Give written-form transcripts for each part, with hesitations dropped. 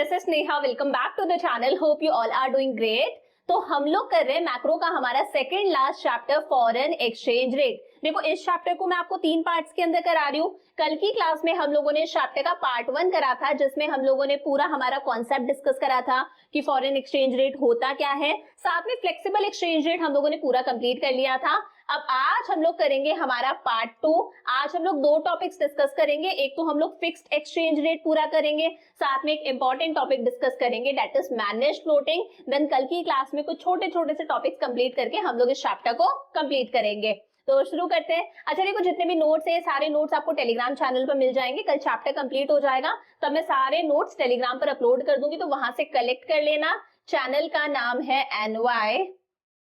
This is Neha, welcome back to the channel. Hope you all are doing great. तो हम लोग कर रहे हैं मैक्रो का हमारा second last chapter foreign exchange rate. देखो इस चैप्टर को मैं आपको 3 पार्ट्स के अंदर करा रही हूँ। कल की क्लास में हम लोगों ने इस चैप्टर का पार्ट 1 करा था, जिसमें हम लोगों ने पूरा हमारा कॉन्सेप्ट डिस्कस करा था कि फॉरेन एक्सचेंज रेट होता क्या है। साथ में फ्लेक्सिबल एक्सचेंज रेट हम लोगों ने पूरा कंप्लीट कर लिया था। अब आज हम लोग करेंगे हमारा पार्ट 2। आज हम लोग 2 टॉपिक्स डिस्कस करेंगे। एक तो हम लोग फिक्स्ड एक्सचेंज रेट पूरा करेंगे, साथ में एक इंपॉर्टेंट टॉपिक डिस्कस करेंगे that is managed floating. Then कल की क्लास में कुछ छोटे छोटे से टॉपिक्स कंप्लीट करके हम लोग इस चैप्टर को कंप्लीट करेंगे। तो शुरू करते हैं। अच्छा देखो, जितने भी नोट्स है सारे नोट्स आपको टेलीग्राम चैनल पर मिल जाएंगे। कल चैप्टर कंप्लीट हो जाएगा तब मैं सारे नोट्स टेलीग्राम पर अपलोड कर दूंगी, तो वहां से कलेक्ट कर लेना। चैनल का नाम है NY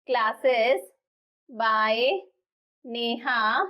classes bye Neha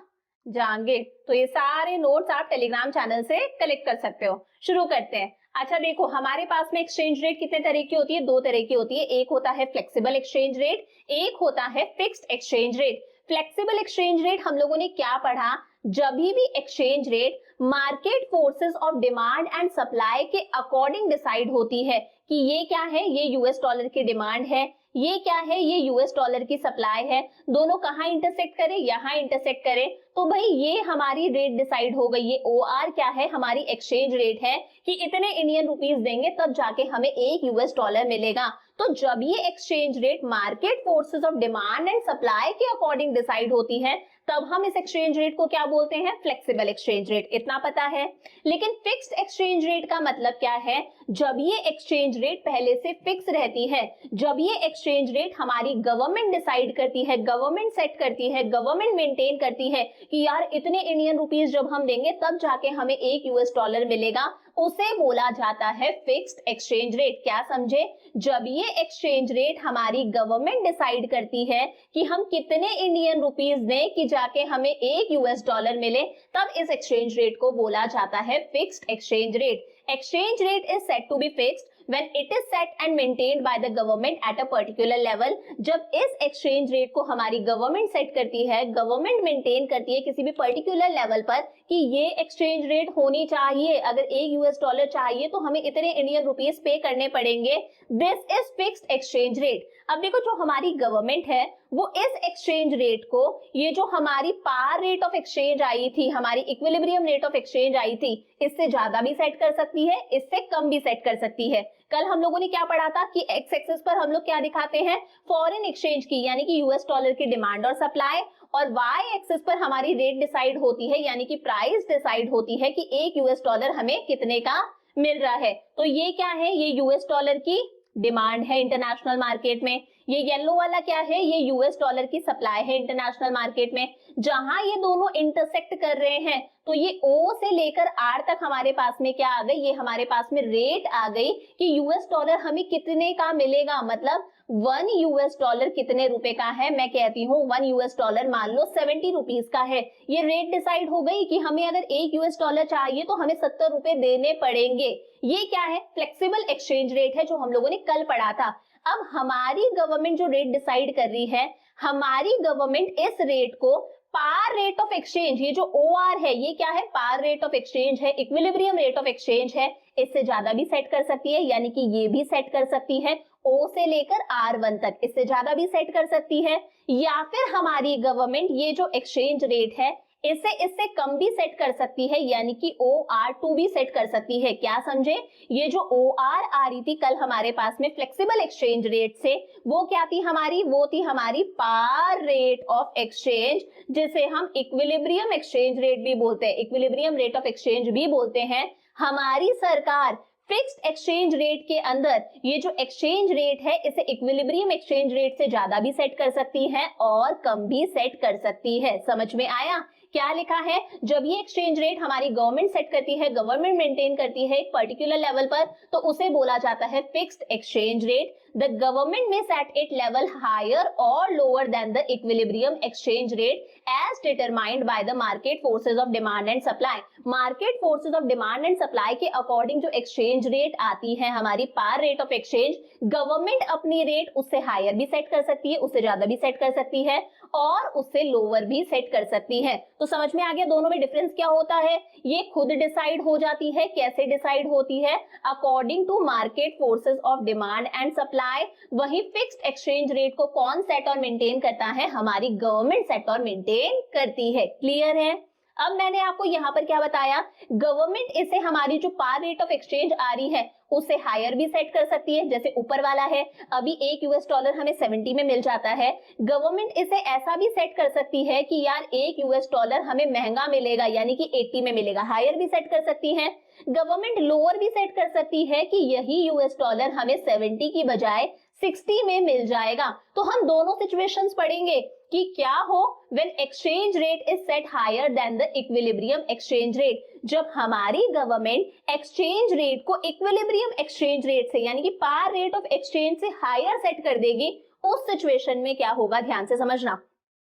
Jangid. तो ये सारे नोट्स आप टेलीग्राम चैनल से कलेक्ट कर सकते हो। शुरू करते हैं। अच्छा देखो, हमारे पास में एक्सचेंज रेट कितने तरह की होती है? 2 तरह की होती है। एक होता है फ्लेक्सिबल एक्सचेंज रेट, एक होता है fixed exchange rate. Flexible exchange rate हम लोगों ने क्या पढ़ा? जब भी exchange rate market forces of demand and supply के अकॉर्डिंग डिसाइड होती है कि ये क्या है, ये यूएस डॉलर की डिमांड है, ये क्या है, ये यूएस डॉलर की सप्लाई है, दोनों कहाँ इंटरसेक्ट करे? यहाँ इंटरसेक्ट करे। तो भाई ये हमारी रेट डिसाइड हो गई। ये OR क्या है? हमारी एक्सचेंज रेट है कि इतने इंडियन रुपीस देंगे तब जाके हमें 1 यूएस डॉलर मिलेगा। तो जब ये exchange rate market forces of demand and supply के अकॉर्डिंग डिसाइड होती है, तब हम इस एक्सचेंज रेट को क्या बोलते हैं? Flexible exchange rate. इतना पता है। लेकिन फिक्स्ड एक्सचेंज रेट का मतलब क्या है? जब ये एक्सचेंज रेट पहले से फिक्स रहती है, जब ये एक्सचेंज रेट हमारी गवर्नमेंट डिसाइड करती है, गवर्नमेंट सेट करती है, गवर्नमेंट मेंटेन करती है कि यार इतने इंडियन रुपीस जब हम देंगे तब जाके हमें 1 यूएस डॉलर मिलेगा, उसे बोला जाता है फिक्स्ड एक्सचेंज रेट। क्या समझे? जब ये एक्सचेंज रेट हमारी गवर्नमेंट डिसाइड करती है कि हम कितने इंडियन रुपीस दें कि जाके हमें 1 यूएस डॉलर मिले, तब इस एक्सचेंज रेट को बोला जाता है fixed exchange rate. Exchange rate is said to be fixed when it is set and maintained by the government at a particular level। जब इस exchange rate को हमारी गवर्नमेंट सेट करती है, गवर्नमेंट मेंटेन करती है किसी भी पर्टिकुलर लेवल पर कि ये एक्सचेंज रेट होनी चाहिए, अगर 1 यूएस डॉलर चाहिए तो हमें इतने इंडियन रुपीस पे करने पड़ेंगे। This is fixed exchange rate. अब देखो, जो हमारी गवर्नमेंट है वो इस एक्सचेंज रेट को, ये जो हमारी पार रेट ऑफ एक्सचेंज आई थी, हमारी इक्विलिब्रियम रेट ऑफ एक्सचेंज आई थी, इससे ज्यादा भी सेट कर सकती है, इससे कम भी सेट कर सकती है। कल हम लोगों ने क्या पढ़ा था कि एक्स एक्सिस पर हम लोग क्या दिखाते हैं? फॉरेन एक्सचेंज की, यानी कि यूएस डॉलर की डिमांड और सप्लाई, और वाई एक्सिस पर हमारी रेट डिसाइड होती है, यानी कि प्राइस डिसाइड होती है कि 1 यूएस डॉलर हमें कितने का मिल रहा है। तो ये क्या है? ये यूएस डॉलर की डिमांड है इंटरनेशनल मार्केट में। ये येलो वाला क्या है? ये यूएस डॉलर की सप्लाई है इंटरनेशनल मार्केट में। जहां ये दोनों इंटरसेक्ट कर रहे हैं, तो ये O से लेकर R तक हमारे पास में क्या आ गई? ये हमारे पास में रेट आ गई कि यूएस डॉलर हमें कितने का मिलेगा। मतलब 1 यूएस डॉलर कितने रुपए का है? मैं कहती हूँ 1 यूएस डॉलर मान लो 70 रुपीस का है। ये रेट डिसाइड हो गई कि हमें अगर 1 यूएस डॉलर चाहिए तो हमें 70 रुपए देने पड़ेंगे। ये क्या है? फ्लेक्सिबल एक्सचेंज रेट है, जो हम लोगों ने कल पढ़ा था। अब हमारी गवर्नमेंट जो रेट डिसाइड कर रही है, हमारी गवर्नमेंट इस रेट को पार रेट ऑफ एक्सचेंज, ये जो OR है ये क्या है? पार रेट ऑफ एक्सचेंज है, इक्विलिब्रियम रेट ऑफ एक्सचेंज है, इससे ज्यादा भी सेट कर सकती है, यानी कि ये भी सेट कर सकती है O से लेकर R1 तक, इससे ज्यादा भी सेट कर सकती है। या फिर हमारी गवर्नमेंट ये जो एक्सचेंज रेट है इसे इससे कम भी सेट कर सकती है, यानी कि OR2 भी सेट कर सकती है। क्या समझे? ये जो OR आ रही थी कल हमारे पास में फ्लेक्सिबल एक्सचेंज रेट से, वो क्या थी हमारी? वो थी हमारी पार रेट ऑफ एक्सचेंज, जिसे हम इक्विलिब्रियम एक्सचेंज रेट भी बोलते हैं, इक्विलिब्रियम रेट ऑफ एक्सचेंज भी बोलते हैं। हमारी सरकार फिक्स्ड एक्सचेंज रेट के अंदर ये जो एक्सचेंज रेट है इसे इक्विलिब्रियम एक्सचेंज रेट से ज्यादा भी सेट कर सकती है और कम भी सेट कर सकती है। समझ में आया? क्या लिखा है? जब ये एक्सचेंज रेट हमारी गवर्नमेंट सेट करती है, गवर्नमेंट मेंटेन करती है एक पर्टिकुलर लेवल पर, तो उसे बोला जाता है fixed exchange rate. The government may set it level higher or lower than the equilibrium exchange rate as determined by the market forces of demand and supply। Market forces of demand and supply के according जो exchange rate आती है हमारी par rate of exchange, government अपनी rate उससे higher भी set कर सकती है, उससे ज्यादा भी सेट कर सकती है। और उससे लोअर भी सेट कर सकती है। तो समझ में आ गया दोनों में डिफरेंस क्या होता है। ये खुद डिसाइड हो जाती है, कैसे डिसाइड होती है, according to market forces of demand and supply. वही फिक्स्ड एक्सचेंज रेट को कौन सेट और मेंटेन करता है, हमारी गवर्नमेंट सेट और मेंटेन करती है। क्लियर है। अब मैंने आपको यहाँ पर क्या बताया, गवर्नमेंट इसे हमारी जो पार रेट ऑफ एक्सचेंज आ रही है उसे हायर भी सेट कर सकती है, जैसे ऊपर वाला है अभी $1 हमें 70 में मिल जाता है। गवर्नमेंट इसे ऐसा भी सेट कर सकती है कि यार $1 हमें महंगा मिलेगा, यानी कि 80 में मिलेगा, हायर भी सेट कर सकती है। गवर्नमेंट लोअर भी सेट कर सकती है कि यही $1 हमें 70 की बजाय 60 में मिल जाएगा। तो हम दोनों सिचुएशंस पढ़ेंगे कि क्या हो when exchange rate is set higher than the equilibrium exchange rate. जब हमारी गवर्नमेंट एक्सचेंज रेट को इक्विलिब्रियम एक्सचेंज रेट से यानी कि पार रेट ऑफ एक्सचेंज से हायर सेट कर देगी, उस सिचुएशन में क्या होगा, ध्यान से समझना।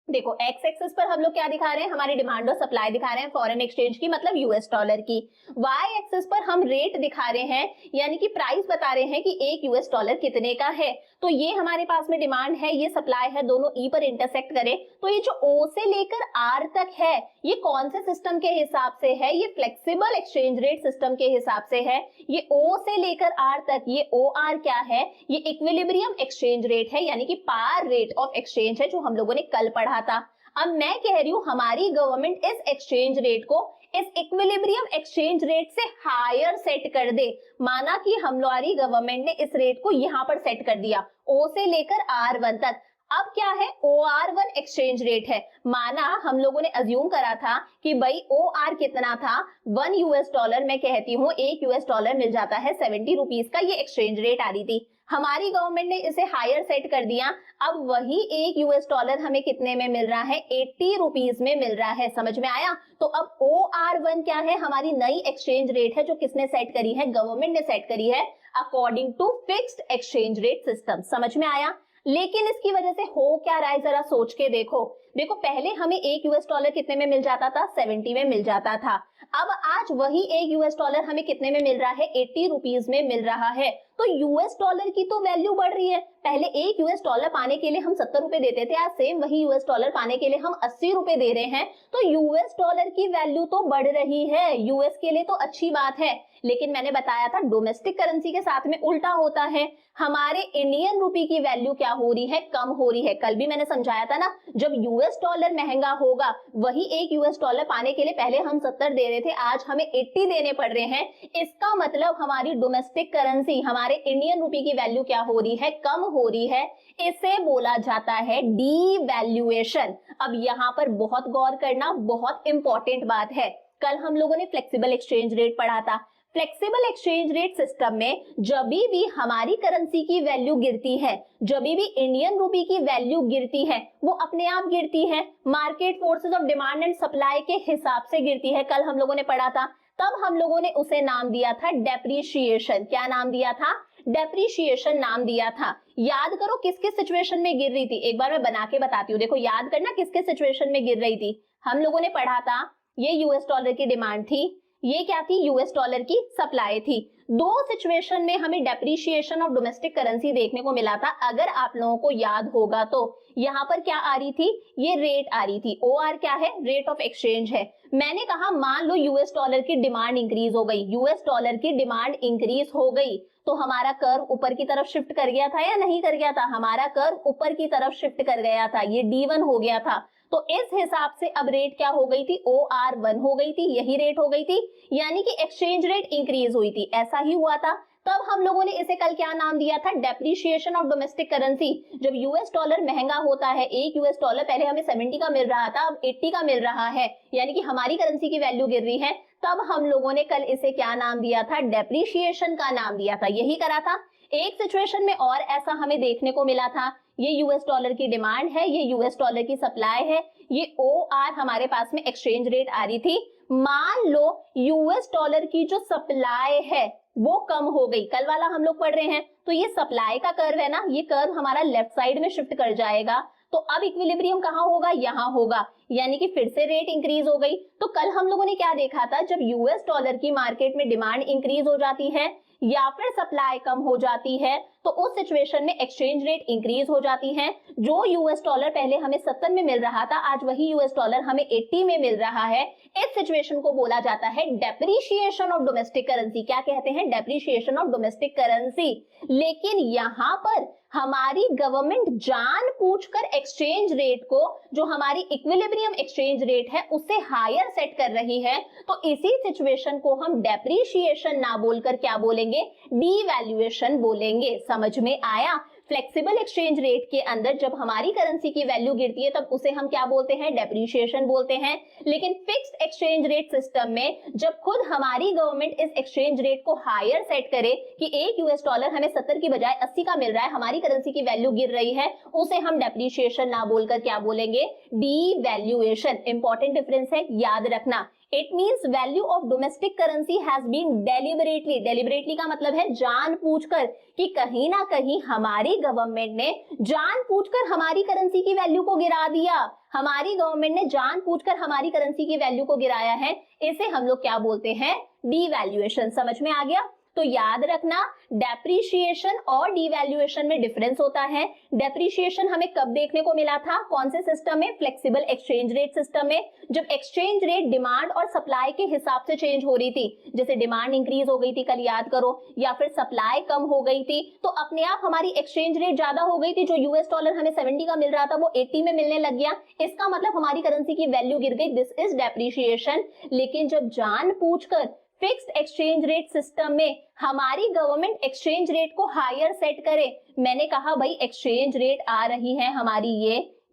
देखो एक्स एक्सिस पर हम लोग क्या दिखा रहे हैं, हमारी डिमांड और सप्लाई दिखा रहे हैं फॉरेन एक्सचेंज की, मतलब $। की। वाई एक्सिस पर हम रेट दिखा रहे हैं, यानी कि प्राइस बता रहे हैं कि $1 कितने का है। तो ये हमारे पास में डिमांड है, ये सप्लाई है, दोनों ई पर इंटरसेक्ट करें तो ये जो ओ से लेकर आर तक है ये कौन से सिस्टम के हिसाब से है, ये फ्लेक्सिबल एक्सचेंज रेट सिस्टम के हिसाब से है। ये ओ से लेकर आर तक ये ओ आर क्या है, ये इक्विलिब्रियम एक्सचेंज रेट है, यानी कि पार रेट ऑफ एक्सचेंज है, जो हम लोगों ने कल पढ़ा था। अब मैं कह रही हूं हमारी गवर्नमेंट इस एक्सचेंज रेट को इस इक्विलिब्रियम एक्सचेंज रेट से हायर सेट कर दे। माना कि हमारी गवर्नमेंट ने इस रेट को यहां पर सेट कर दिया ओ से लेकर R1 तक। अब क्या है, OR1 एक्सचेंज रेट है। माना हम लोगों ने अज्यूम करा था कि भाई OR कितना था, $1, मैं कहती हूँ $1 मिल जाता है 70 रुपीज का, ये एक्सचेंज रेट आ रही थी। हमारी गवर्नमेंट ने इसे हायर सेट कर दिया, अब वही $1 हमें कितने में मिल रहा है, 80 रुपीज में मिल रहा है। समझ में आया। तो अब OR1 क्या है, हमारी नई एक्सचेंज रेट है जो किसने सेट करी है, गवर्नमेंट ने सेट करी है according to fixed exchange rate system. समझ में आया। लेकिन इसकी वजह से हो क्या रहा है, जरा सोच के देखो। देखो पहले हमें $1 कितने में मिल जाता था, 70 में मिल जाता था। अब आज वही $1 हमें कितने में मिल रहा है, 80 रुपीज में मिल रहा है। तो $, की तो वैल्यू बढ़ रही है। पहले $1 पाने के लिए हम 70 रुपए देते थे, आज सेम वही $, पाने के लिए हम 80 रुपए दे रहे हैं। तो $, की वैल्यू तो बढ़ रही है, यूएस के लिए तो अच्छी बात है। लेकिन मैंने बताया था डोमेस्टिक करेंसी के साथ में उल्टा होता है, हमारे इंडियन रुपी की वैल्यू क्या हो रही है, कम हो रही है। कल भी मैंने समझाया था ना, जब $, महंगा होगा, वही $1 पाने के लिए पहले हम 70 दे रहे थे, आज हमें 80 देने पड़ रहे हैं। इसका मतलब हमारी डोमेस्टिक करेंसी, हमारे इंडियन रुपी की वैल्यू क्या हो रही है, कम हो रही है। इसे बोला जाता है डीवैल्यूएशन। अब यहाँ पर बहुत गौर करना, बहुत इंपॉर्टेंट बात है। कल हम लोगों ने फ्लेक्सिबल एक्सचेंज रेट पढ़ा था। फ्लेक्सिबल एक्सचेंज रेट सिस्टम में जब भी हमारी करेंसी की वैल्यू गिरती है, जब भी इंडियन रुपी की वैल्यू गिरती है, वो अपने आप गिरती है, market forces of demand and supply के हिसाब से गिरती है। कल हम लोगों ने पढ़ा था, तब हम लोगों ने उसे नाम दिया था डेप्रिशिएशन। क्या नाम दिया था, डेप्रिशिएशन नाम दिया था। याद करो किस किस सिचुएशन में गिर रही थी, एक बार मैं बना के बताती हूँ। देखो याद करना किस किस सिचुएशन में गिर रही थी। हम लोगों ने पढ़ा था ये $, की डिमांड थी, ये क्या थी, $, की सप्लाई थी। दो सिचुएशन में हमें डेप्रिशिएशन ऑफ डोमेस्टिक करेंसी देखने को मिला था। अगर आप लोगों को याद होगा तो यहाँ पर क्या आ रही थी, ये रेट आ रही थी। OR क्या है, रेट ऑफ एक्सचेंज है। मैंने कहा मान लो $, की डिमांड इंक्रीज हो गई, $, की डिमांड इंक्रीज हो गई तो हमारा कर्व ऊपर की तरफ शिफ्ट कर गया था या नहीं कर गया था, हमारा कर्व ऊपर की तरफ शिफ्ट कर गया था, ये D1 हो गया था। तो इस हिसाब से अब रेट क्या हो गई थी, OR1 हो गई थी, यही रेट हो गई थी, यानी कि एक्सचेंज रेट इंक्रीज हुई थी। ऐसा ही हुआ था। तब हम लोगों ने इसे कल क्या नाम दिया था, डेप्रिशिएशन ऑफ डोमेस्टिक करेंसी। जब $, महंगा होता है, $1 पहले हमें 70 का मिल रहा था, अब 80 का मिल रहा है, यानी कि हमारी करेंसी की वैल्यू गिर रही है। तब हम लोगों ने कल इसे क्या नाम दिया था, डेप्रिशिएशन का नाम दिया था, यही करा था। एक सिचुएशन में और ऐसा हमें देखने को मिला था, ये $, की डिमांड है, ये $, की सप्लाई है, ये OR हमारे पास में एक्सचेंज रेट आ रही थी। मान लो $, की जो सप्लाई है वो कम हो गई, कल वाला हम लोग पढ़ रहे हैं, तो ये सप्लाई का कर्व है ना, ये कर्व हमारा लेफ्ट साइड में शिफ्ट कर जाएगा। तो अब इक्विलिब्रियम कहाँ होगा, यहाँ होगा, यानी कि फिर से रेट इंक्रीज हो गई। तो कल हम लोगों ने क्या देखा था, जब $, की मार्केट में डिमांड इंक्रीज हो जाती है या फिर सप्लाई कम हो जाती है, तो उस सिचुएशन में एक्सचेंज रेट इंक्रीज हो जाती है। जो यूएस डॉलर पहले हमें 70 में मिल रहा था, आज वही यूएस डॉलर हमें 80 में मिल रहा है। इस सिचुएशन को बोला जाता है डेप्रिशिएशन ऑफ डोमेस्टिक करेंसी। क्या कहते हैं? Depreciation of domestic currency. लेकिन यहाँ पर हमारी गवर्नमेंट जानबूझकर एक्सचेंज रेट को, जो हमारी इक्विलिब्रियम एक्सचेंज रेट है, उससे हायर सेट कर रही है। तो इसी सिचुएशन को हम डेप्रिशिएशन ना बोलकर क्या बोलेंगे? डीवैल्यूएशन बोलेंगे। समझ में आया? फ्लेक्सिबल एक्सचेंज रेट के अंदर जब हमारी करेंसी की वैल्यू गिरती है तब उसे हम क्या बोलते हैं? डेप्रिशिएशन बोलते हैं। लेकिन फिक्स्ड एक्सचेंज रेट सिस्टम में जब खुद हमारी गवर्नमेंट इस एक्सचेंज रेट को हायर सेट करे कि एक यूएस डॉलर हमें 70 की बजाय 80 का मिल रहा है, हमारी करेंसी की वैल्यू गिर रही है, उसे हम डेप्रिशिएशन ना बोलकर क्या बोलेंगे? डीवैल्यूएशन। इंपॉर्टेंट डिफरेंस है, याद रखना। It means value of domestic currency has been deliberately का मतलब है जानबूझकर, कि कहीं ना कहीं हमारी गवर्नमेंट ने जानबूझकर हमारी करेंसी की वैल्यू को गिरा दिया। हमारी गवर्नमेंट ने जानबूझकर हमारी करेंसी की वैल्यू को गिराया है। इसे हम लोग क्या बोलते हैं? डीवैल्यूएशन। समझ में आ गया? तो याद रखना, डेप्रिशिएशन और डीवैल्यूएशन में डिफरेंस होता है। डेप्रिशिएशन हमें कब देखने को मिला था? कौन से सिस्टम में? फ्लेक्सिबल एक्सचेंज रेट सिस्टम में, जब एक्सचेंज रेट डिमांड और सप्लाई के हिसाब से चेंज हो रही थी। जैसे डिमांड इंक्रीज हो गई थी, कल याद करो, या फिर सप्लाई कम हो गई थी, तो अपने आप हमारी एक्सचेंज रेट ज्यादा हो गई थी। जो यूएस डॉलर हमें 70 का मिल रहा था वो 80 में मिलने लग गया। इसका मतलब हमारी करेंसी की वैल्यू गिर गई। This is depreciation. लेकिन जब जानबूझकर फिक्स्ड एक्सचेंज रेट सिस्टम में हमारी गवर्नमेंट एक्सचेंज रेट को हायर सेट करे, मैंने कहा भाई एक्सचेंज रेट आ रही है हमारी,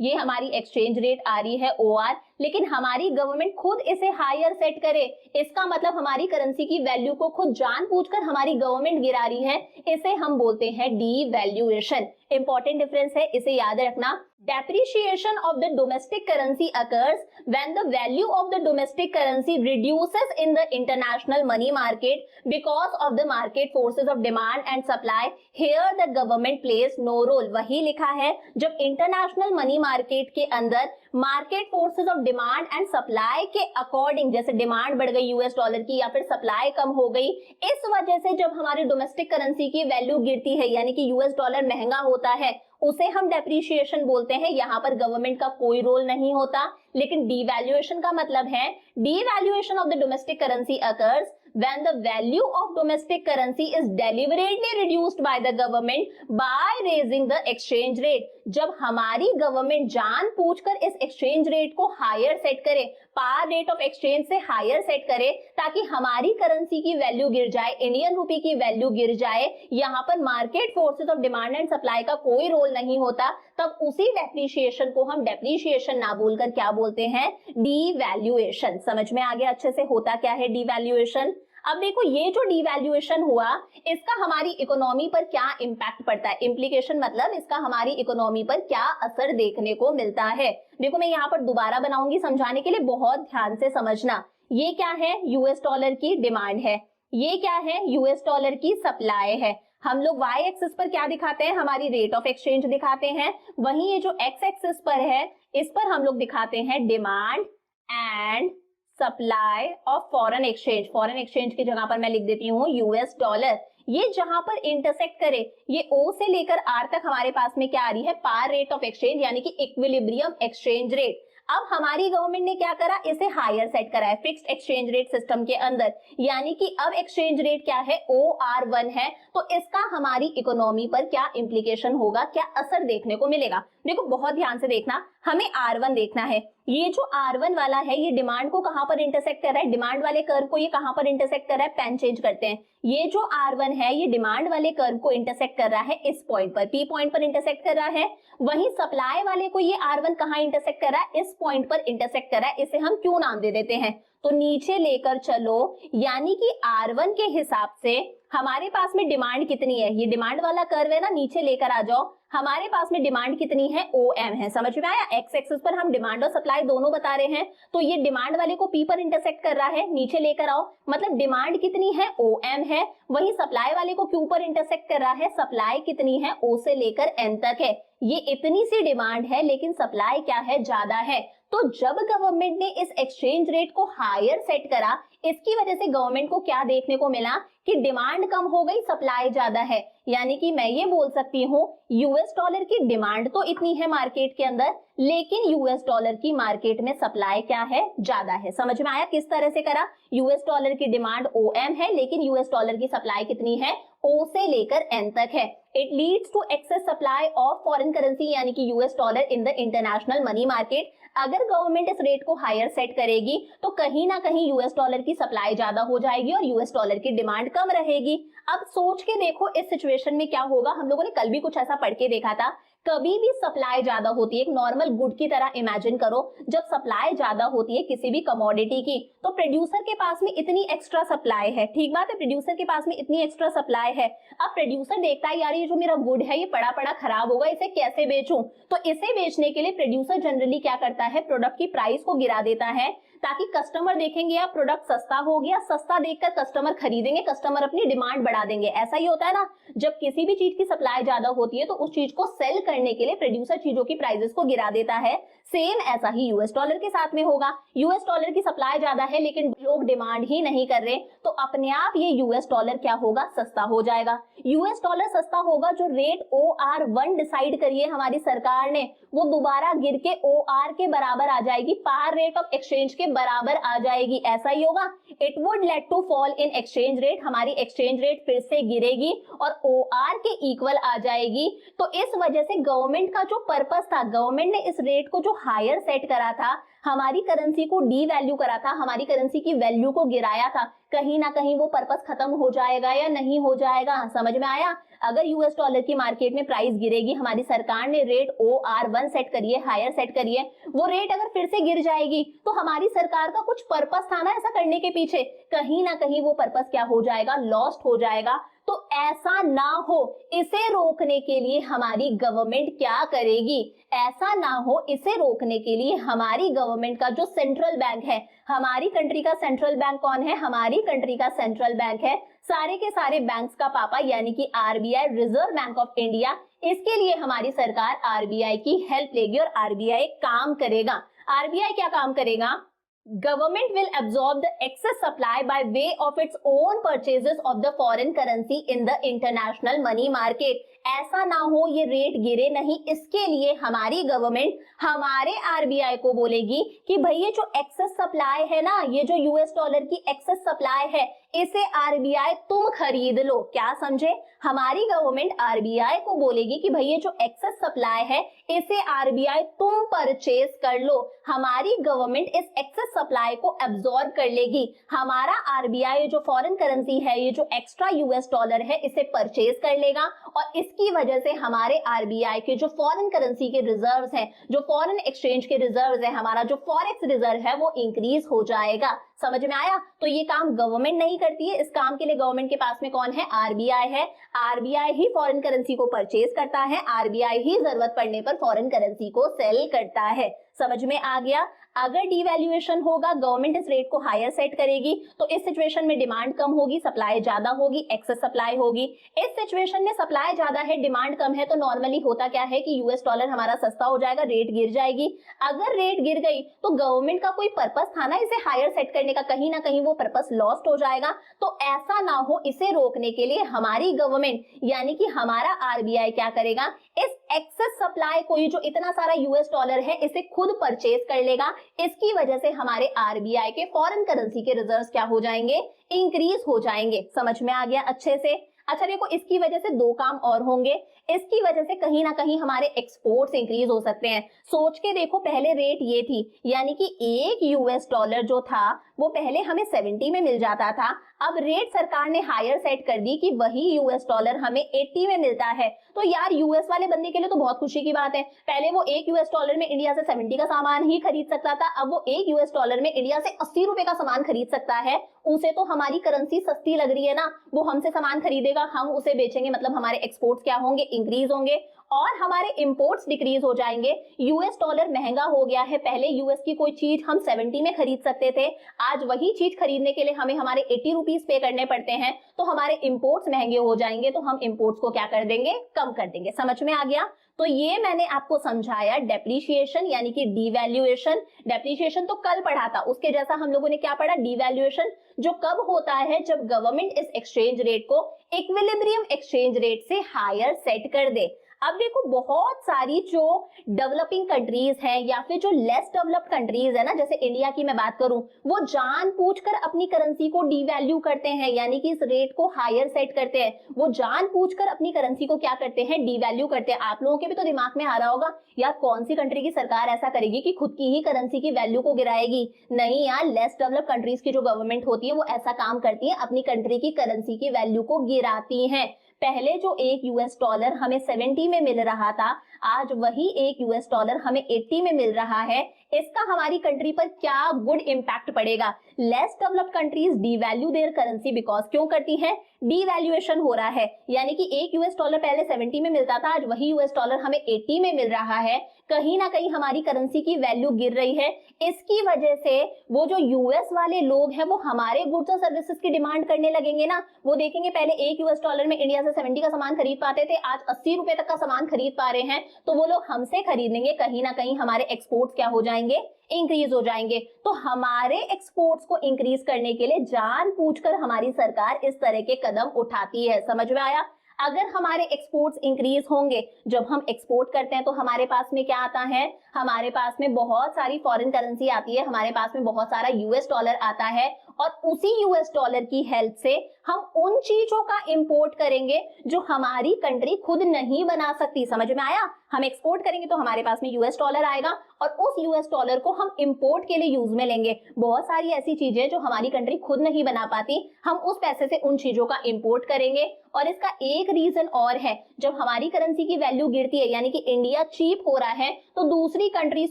ये हमारी एक्सचेंज रेट आ रही है OR, लेकिन हमारी गवर्नमेंट खुद इसे हायर सेट करे, इसका मतलब हमारी करेंसी की वैल्यू को खुद जानबूझकर हमारी गवर्नमेंट गिरा रही है। इसे हम बोलते हैं डीवैल्यूएशन। इंपॉर्टेंट डिफरेंस है, इसे याद रखना। Depreciation of the domestic currency occurs when the value of the domestic currency reduces in the international money market because of the market forces of demand and supply. Here the government plays no role. वही लिखा है, जब international money market के अंदर market forces of demand and supply के according, जैसे demand बढ़ गई यूएस डॉलर की या फिर सप्लाई कम हो गई, इस वजह से जब हमारी डोमेस्टिक करेंसी की वैल्यू गिरती है, यानी कि यूएस डॉलर महंगा होता है, उसे हम डेप्रिशिएशन बोलते हैं। यहाँ पर गवर्नमेंट का कोई रोल नहीं होता। लेकिन डीवैल्यूएशन का मतलब है, devaluation of the domestic currency occurs when the value of domestic currency is deliberately reduced by the government by raising the exchange rate. जब हमारी गवर्नमेंट जानबूझकर इस एक्सचेंज रेट को हायर सेट करे, पार रेट ऑफ एक्सचेंज से higher set करे, ताकि हमारी करेंसी की वैल्यू गिर जाए, इंडियन रूपी की वैल्यू गिर जाए, यहाँ पर market forces of demand and supply का कोई रोल नहीं होता, तब उसी डेप्रिशिएशन को हम डेप्रिशिएशन ना बोलकर क्या बोलते हैं? डीवैल्यूएशन। समझ में आ गया अच्छे से होता क्या है डीवैल्यूएशन? अब देखो, ये जो डीवैल्यूएशन हुआ, इसका हमारी इकोनॉमी पर क्या इंपैक्ट पड़ता है? इम्प्लीकेशन मतलब इसका हमारी इकोनॉमी पर क्या असर देखने को मिलता है। देखो, मैं यहाँ पर दोबारा बनाऊंगी समझाने के लिए, बहुत ध्यान से समझना। ये क्या है? यूएस डॉलर की डिमांड है। ये क्या है? यूएस डॉलर की सप्लाई है। हम लोग वाई एक्सिस पर क्या दिखाते हैं? हमारी रेट ऑफ एक्सचेंज दिखाते हैं। वहीं ये जो एक्स एक्सिस पर है, इस पर हम लोग दिखाते हैं demand and supply of foreign exchange. Foreign exchange की जगह पर मैं लिख देती हूँ यूएस डॉलर। ये जहां पर इंटरसेक्ट करे, ये O से लेकर R तक हमारे पास में क्या आ रही है? पार रेट ऑफ एक्सचेंज, यानी कि इक्विलिब्रियम एक्सचेंज रेट। अब हमारी गवर्नमेंट ने क्या करा? इसे हायर सेट करा है फिक्स्ड एक्सचेंज रेट सिस्टम के अंदर, यानी कि अब एक्सचेंज रेट क्या है? OR1 है। तो इसका हमारी इकोनॉमी पर क्या इंप्लीकेशन होगा, क्या असर देखने को मिलेगा? देखो, बहुत ध्यान से देखना, हमें R1 देखना है। ये जो R1 वाला है, ये डिमांड को कहां पर इंटरसेक्ट कर रहा है? डिमांड वाले कर्व को ये कहां पर इंटरसेक्ट कर रहा है? पेन चेंज करते हैं। ये जो R1 है, ये डिमांड वाले कर्व को इंटरसेक्ट कर रहा है इस पॉइंट पर, P पॉइंट पर इंटरसेक्ट कर रहा है। वहीं सप्लाई वाले को ये R1 कहां इंटरसेक्ट कर रहा है? इस पॉइंट पर इंटरसेक्ट कर रहा है। इसे हम क्यों नाम दे देते हैं? तो नीचे लेकर चलो, यानी कि R1 के हिसाब से हमारे पास में डिमांड कितनी है? ये डिमांड वाला कर्व है ना, नीचे लेकर आ जाओ। हमारे पास में डिमांड कितनी है? OM है। समझ में आया? एक्स एक्सिस पर हम डिमांड और सप्लाई दोनों बता रहे हैं, तो ये डिमांड वाले को P पर इंटरसेक्ट कर रहा है, नीचे लेकर आओ। मतलब डिमांड कितनी है? OM है। वही सप्लाई वाले को Q पर इंटरसेक्ट कर रहा है, सप्लाई कितनी है? O से लेकर N तक है। ये इतनी सी डिमांड है, लेकिन सप्लाई क्या है? ज्यादा है। तो जब गवर्नमेंट ने इस एक्सचेंज रेट को हायर सेट करा, इसकी वजह से गवर्नमेंट को क्या देखने को मिला कि डिमांड कम हो गई, सप्लाई ज्यादा है। यानी कि मैं ये बोल सकती हूँ यूएस डॉलर की डिमांड तो इतनी है मार्केट के अंदर, लेकिन यूएस डॉलर की मार्केट में सप्लाई क्या है, ज्यादा है। समझ में आया किस तरह से करा? यूएस डॉलर की डिमांड ओएम है, लेकिन यूएस डॉलर की सप्लाई कितनी है, ओ से लेकर एन तक है। It leads to excess supply of foreign currency यानी कि US dollar in the international money market. अगर गवर्नमेंट इस रेट को हायर सेट करेगी तो कहीं ना कहीं यूएस डॉलर की सप्लाई ज्यादा हो जाएगी और यूएस डॉलर की डिमांड कम रहेगी। अब सोच के देखो इस सिचुएशन में क्या होगा। हम लोगों ने कल भी कुछ ऐसा पढ़ के देखा था, कभी भी सप्लाई ज्यादा होती है, एक नॉर्मल गुड की तरह इमेजिन करो, जब सप्लाई ज्यादा होती है किसी भी कमोडिटी की तो प्रोड्यूसर के पास में इतनी एक्स्ट्रा सप्लाई है। ठीक बात है, प्रोड्यूसर के पास में इतनी एक्स्ट्रा सप्लाई है। अब प्रोड्यूसर देखता है यार ये जो मेरा गुड है ये पड़ा पड़ा खराब होगा, इसे कैसे बेचूं? तो इसे बेचने के लिए प्रोड्यूसर जनरली क्या करता है, प्रोडक्ट की प्राइस को गिरा देता है ताकि कस्टमर देखेंगे यार प्रोडक्ट सस्ता हो गया, सस्ता देखकर कस्टमर खरीदेंगे, कस्टमर अपनी डिमांड बढ़ा देंगे। ऐसा ही होता है ना, जब किसी भी चीज की सप्लाई ज्यादा होती है तो उस चीज को सेल करने के लिए प्रोड्यूसर चीजों की प्राइसेस को गिरा देता है। सेम ऐसा ही यूएस डॉलर के साथ में होगा। यूएस डॉलर की सप्लाई ज्यादा है लेकिन लोग डिमांड ही नहीं कर रहे, तो अपने आप ये यूएस डॉलर क्या होगा, सस्ता हो जाएगा। यूएस डॉलर सस्ता होगा, जो रेट OR1 डिसाइड करिए हमारी सरकार ने, वो दोबारा गिर के OR के बराबर आ जाएगी, पार रेट ऑफ एक्सचेंज के बराबर आ जाएगी। ऐसा ही होगा। It would lead to fall in exchange rate, हमारी एक्सचेंज रेट फिर से गिरेगी और OR के इक्वल आ जाएगी। तो इस वजह से गवर्नमेंट का जो पर्पस था, गवर्नमेंट ने इस रेट को जो हायर सेट करा था, हमारी करेंसी को डी वैल्यू करा था, हमारी करेंसी की वैल्यू को गिराया था, कहीं ना कहीं वो पर्पस खत्म हो जाएगा या नहीं हो जाएगा? समझ में आया? अगर यूएस डॉलर की मार्केट में प्राइस गिरेगी, हमारी सरकार ने रेट OR1 सेट करिए, हायर सेट करिए, वो रेट अगर फिर से गिर जाएगी तो हमारी सरकार का कुछ पर्पस था ना ऐसा करने के पीछे, कहीं ना कहीं वो पर्पस क्या हो जाएगा, लॉस्ट हो जाएगा। तो ऐसा ना हो, इसे रोकने के लिए हमारी गवर्नमेंट क्या करेगी? ऐसा ना हो इसे रोकने के लिए हमारी गवर्नमेंट का जो सेंट्रल बैंक है, हमारी कंट्री का सेंट्रल बैंक कौन है, हमारी कंट्री का सेंट्रल बैंक है सारे के सारे बैंक्स का पापा यानी कि RBI, reserve bank of India. इसके लिए हमारी सरकार आरबीआई की हेल्प लेगी और आरबीआई काम करेगा। आरबीआई क्या काम करेगा? Government will absorb the excess supply by way of its own purchases of the foreign currency in the international money market। ऐसा ना हो ये रेट गिरे नहीं, इसके लिए हमारी गवर्नमेंट हमारे आरबीआई को बोलेगी कि भाई ये जो एक्सेस सप्लाई है ना, ये जो यूएस डॉलर की एक्सेस सप्लाई है, इसे आरबीआई तुम खरीद लो। क्या समझे? हमारी गवर्नमेंट आरबीआई को बोलेगी कि भाई ये जो एक्सेस सप्लाई है इसे आरबीआई तुम परचेज कर लो। हमारी गवर्नमेंट इस एक्सेस सप्लाई को एब्जॉर्ब कर लेगी। हमारा आरबीआई जो फॉरेन करेंसी है, ये जो एक्स्ट्रा यूएस डॉलर है, इसे परचेज कर लेगा और इसकी वजह से हमारे आरबीआई के जो फॉरेन करेंसी के रिजर्व्स हैं, जो फॉरेन एक्सचेंज के रिजर्व्स हैं, हमारा जो फॉरेक्स रिजर्व है वो इंक्रीज हो जाएगा। समझ में आया? तो ये काम गवर्नमेंट नहीं करती है, इस काम के लिए गवर्नमेंट के पास में कौन है? आरबीआई है। आरबीआई ही फॉरेन करेंसी को परचेज करता है, आरबीआई ही जरूरत पड़ने पर फॉरेन करेंसी को सेल करता है। समझ में आ गया? अगर डिवैल्यूएशन होगा, गवर्नमेंट इस रेट को हायर सेट करेगी, तो इस सिचुएशन में डिमांड कम होगी, सप्लाई ज्यादा होगी, एक्सेस सप्लाई होगी। इस सिचुएशन में सप्लाई ज्यादा है, डिमांड कम है, तो नॉर्मली होता क्या है कि यूएस डॉलर हमारा सस्ता हो जाएगा, रेट गिर जाएगी। अगर रेट गिर गई तो गवर्नमेंट का कोई पर्पस था ना इसे हायर सेट करने का, कहीं ना कहीं वो पर्पस लॉस्ट हो जाएगा। तो ऐसा ना हो, इसे रोकने के लिए हमारी गवर्नमेंट यानी कि हमारा आरबीआई क्या करेगा? इस एक्सेस सप्लाई को, ये जो इतना सारा यूएस डॉलर है, इसे खुद परचेज कर लेगा। इसकी वजह से हमारे आरबीआई के फॉरेन करेंसी के रिजर्व्स क्या हो जाएंगे? इंक्रीज हो जाएंगे। समझ में आ गया अच्छे से? अच्छा देखो, इसकी वजह से दो काम और होंगे। इसकी वजह से कहीं ना कहीं हमारे एक्सपोर्ट्स इंक्रीज हो सकते हैं। सोच के देखो, पहले रेट ये थी, यानी कि एक यूएस डॉलर जो था वो पहले हमें 70 में मिल जाता था। अब रेट सरकार ने हायर सेट कर दी कि वही यूएस डॉलर हमें 80 में मिलता है। तो यार यूएस वाले बंदे के लिए तो बहुत खुशी की बात है। पहले वो एक यूएस डॉलर में इंडिया से 70 का सामान ही खरीद सकता था, अब वो एक यूएस डॉलर में इंडिया से 80 रुपए का सामान खरीद सकता है। उसे तो हमारी करेंसी सस्ती लग रही है ना, वो हमसे सामान खरीदेगा, हम उसे बेचेंगे, मतलब हमारे एक्सपोर्ट्स क्या होंगे? इंक्रीज होंगे। और हमारे इंपोर्ट्स डिक्रीज हो जाएंगे। यूएस डॉलर महंगा हो गया है, पहले यूएस की कोई चीज हम 70 में खरीद सकते थे, आज वही चीज खरीदने के लिए हमें हमारे 80 रुपीज पे करने पड़ते हैं, तो हमारे इंपोर्ट्स महंगे हो जाएंगे, तो हम इंपोर्ट्स को क्या कर देंगे, कम कर देंगे। समझ में आ गया? तो ये मैंने आपको समझाया डेप्रिसिएशन यानी कि डिवैल्यूएशन। डेप्रिसिएशन तो कल पढ़ा था, उसके जैसा हम लोगों ने क्या पढ़ा, डिवैल्यूएशन, जो कब होता है, जब गवर्नमेंट इस एक्सचेंज रेट को इक्विलिब्रियम एक्सचेंज रेट से हायर सेट कर दे। अब देखो बहुत सारी जो डेवलपिंग कंट्रीज हैं या फिर जो लेस डेवलप्ड कंट्रीज है ना, जैसे इंडिया की मैं बात करूं, वो जानबूझकर अपनी करेंसी को डिवैल्यू करते हैं, यानी कि इस रेट को हायर सेट करते हैं। वो जानबूझकर अपनी करेंसी को क्या करते हैं, डिवैल्यू करते हैं। आप लोगों के भी तो दिमाग में आ रहा होगा, यार कौन सी कंट्री की सरकार ऐसा करेगी कि खुद की ही करेंसी की वैल्यू को गिराएगी? नहीं यार, लेस डेवलप्ड कंट्रीज की जो गवर्नमेंट होती है वो ऐसा काम करती है, अपनी कंट्री की करेंसी की वैल्यू को गिराती है। पहले जो एक यूएस डॉलर हमें 70 में मिल रहा था, आज वही एक यूएस डॉलर हमें 80 में मिल रहा है। इसका हमारी कंट्री पर क्या गुड इंपैक्ट पड़ेगा? Less developed countries devalue there currency because क्यों करती है, डिवैल्यूएशन हो रहा है, यानी कि एक यूएस डॉलर पहले 70 में मिलता था, आज वही यूएस डॉलर हमें 80 में मिल रहा है। कहीं ना कहीं हमारी करेंसी की वैल्यू गिर रही है। इसकी वजह से वो जो यूएस वाले लोग हैं वो हमारे गुड्स और सर्विसेज की डिमांड करने लगेंगे ना। वो देखेंगे पहले एक यूएस डॉलर में इंडिया से 70 का सामान खरीद पाते थे, आज 80 रुपए तक का सामान खरीद पा रहे हैं, तो वो लोग हमसे खरीदेंगे। कहीं ना कहीं हमारे एक्सपोर्ट्स क्या हो जाएंगे, इंक्रीज हो जाएंगे। तो हमारे एक्सपोर्ट्स को इंक्रीज करने के लिए जानबूझकर हमारी सरकार इस तरह के कदम उठाती है। समझ में आया? अगर हमारे एक्सपोर्ट्स इंक्रीज होंगे, जब हम एक्सपोर्ट करते हैं तो हमारे पास में क्या आता है, हमारे पास में बहुत सारी फॉरेन करेंसी आती है, हमारे पास में बहुत सारा यूएस डॉलर आता है, और उसी यूएस डॉलर की हेल्प से हम उन चीजों का इंपोर्ट करेंगे जो हमारी कंट्री खुद नहीं बना सकती। समझ में आया? हम एक्सपोर्ट करेंगे तो हमारे पास में यूएस डॉलर आएगा और उस यूएस डॉलर को हम इंपोर्ट के लिए यूज में लेंगे। बहुत सारी ऐसी चीजें जो हमारी कंट्री खुद नहीं बना पाती, हम उस पैसे से उन चीजों का इंपोर्ट करेंगे। और इसका एक रीजन और है, जब हमारी करेंसी की वैल्यू गिरती है यानी कि इंडिया चीप हो रहा है, तो दूसरी कंट्रीज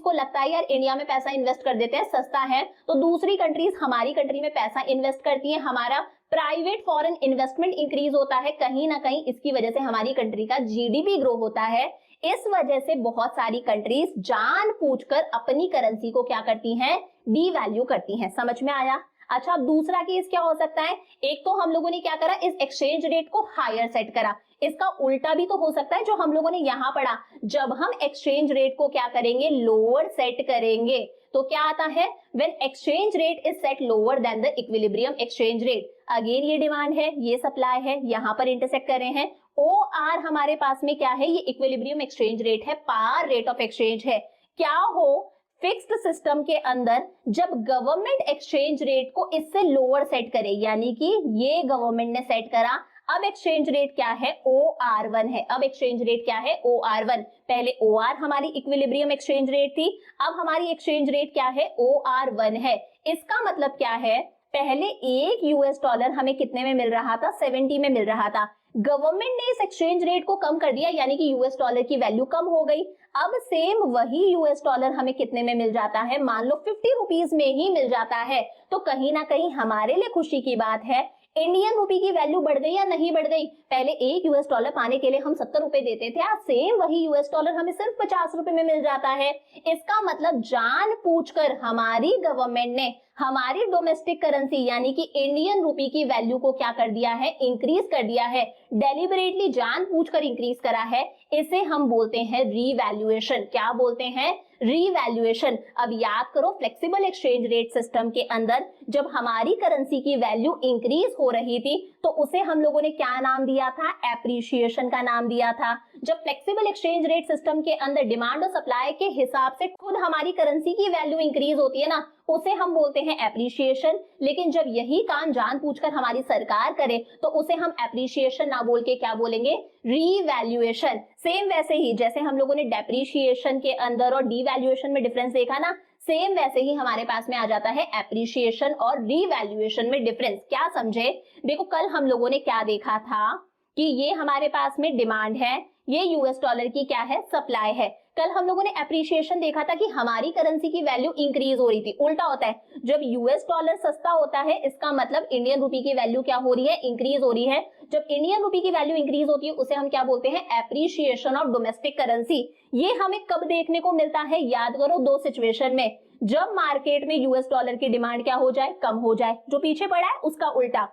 को लगता है यार इंडिया में पैसा इन्वेस्ट कर देते हैं, सस्ता है, तो दूसरी कंट्रीज हमारी कंट्री में पैसा इन्वेस्ट करती है, हमारा प्राइवेट फॉरेन इन्वेस्टमेंट इंक्रीज होता है। कहीं ना कहीं इसकी वजह से हमारी कंट्री का जीडीपी ग्रो होता है। इस वजह से बहुत सारी कंट्रीज जानबूझकर अपनी करेंसी को क्या करती हैं, डीवैल्यू करती हैं। समझ में आया? अच्छा, अब दूसरा केस क्या हो सकता है? एक तो हम लोगों ने क्या करा, इस एक्सचेंज रेट को हायर सेट करा। इसका उल्टा भी तो हो सकता है जो हम लोगों ने यहाँ पढ़ा, जब हम एक्सचेंज रेट को क्या करेंगे, लोअर सेट करेंगे, तो क्या आता है, when exchange rate is set lower than the equilibrium exchange rate. Again ये डिमांड है, ये सप्लाई है, यहाँ पर इंटरसेक्ट कर रहे हैं। ओ आर हमारे पास में क्या है, ये इक्विलिब्रियम एक्सचेंज रेट है, पार रेट ऑफ एक्सचेंज है। क्या हो, फिक्स्ड सिस्टम के अंदर जब गवर्नमेंट एक्सचेंज रेट को इससे लोअर सेट करे, यानी कि ये गवर्नमेंट ने सेट करा, अब एक्सचेंज रेट क्या है, OR1 है। अब एक्सचेंज रेट क्या है, OR1। पहले OR हमारी इक्विलिब्रियम एक्सचेंज रेट थी, अब हमारी एक्सचेंज रेट क्या है, OR1 है। इसका मतलब क्या है, पहले एक यूएस डॉलर हमें कितने में मिल रहा था, 70 में मिल रहा था। गवर्नमेंट ने इस एक्सचेंज रेट को कम कर दिया, यानी कि यूएस डॉलर की वैल्यू कम हो गई। अब सेम वही यूएस डॉलर हमें कितने में मिल जाता है, मान लो 50 रुपीज में ही मिल जाता है। तो कहीं ना कहीं हमारे लिए खुशी की बात है, इंडियन रूपी की वैल्यू बढ़ गई या नहीं बढ़ गई? पहले एक यूएस डॉलर पाने के लिए हम 70 रुपए देते थे, आज सेम वही यूएस डॉलर हमें सिर्फ 50 रुपए में मिल जाता है। इसका मतलब जानबूझकर हमारी गवर्नमेंट ने हमारी डोमेस्टिक करेंसी यानी कि इंडियन रूपी की वैल्यू को क्या कर दिया है, इंक्रीज कर दिया है, डेलिबरेटली जानबूझकर इंक्रीज करा है। इसे हम बोलते हैं रीवैल्यूएशन। क्या बोलते हैं, रीवैल्यूएशन। अब याद करो, फ्लेक्सिबल एक्सचेंज रेट सिस्टम के अंदर जब हमारी करेंसी की वैल्यू इंक्रीज हो रही थी तो उसे हम लोगों ने क्या नाम दिया था, एप्रिसिएशन का नाम दिया था। जब फ्लेक्सिबल एक्सचेंज रेट सिस्टम के अंदर डिमांड और सप्लाई के हिसाब से खुद हमारी करेंसी की वैल्यू इंक्रीज होती है ना, उसे हम बोलते हैं एप्रिसिएशन। लेकिन जब यही काम जानबूझकर हमारी सरकार करे तो उसे हम एप्रिसिएशन ना बोल के क्या बोलेंगे, रीवैल्यूएशन। सेम वैसे ही जैसे हम लोगों ने डेप्रिसिएशन के अंदर और डीवैल्यूएशन में डिफरेंस देखा ना, सेम वैसे ही हमारे पास में आ जाता है एप्रिसिएशन और रीवैल्यूएशन में डिफरेंस। क्या समझे? देखो कल हम लोगों ने क्या देखा था कि ये हमारे पास में डिमांड है, ये यूएस डॉलर की क्या है, सप्लाई है। कल हम लोगों ने एप्रिसिएशन देखा था कि हमारी करेंसी की वैल्यू इंक्रीज हो रही थी। उल्टा होता है, जब यूएस डॉलर सस्ता होता है इसका मतलब इंडियन रूपी की वैल्यू क्या हो रही है, इंक्रीज हो रही है। जब इंडियन रुपी की वैल्यू इंक्रीज होती है उसे हम क्या बोलते हैं, एप्रिशिएशन ऑफ डोमेस्टिक करेंसी। ये हमें कब देखने को मिलता है, याद करो दो सिचुएशन में, जब मार्केट में यूएस डॉलर की डिमांड क्या हो जाए, कम हो जाए, जो पीछे पड़ा है उसका उल्टा,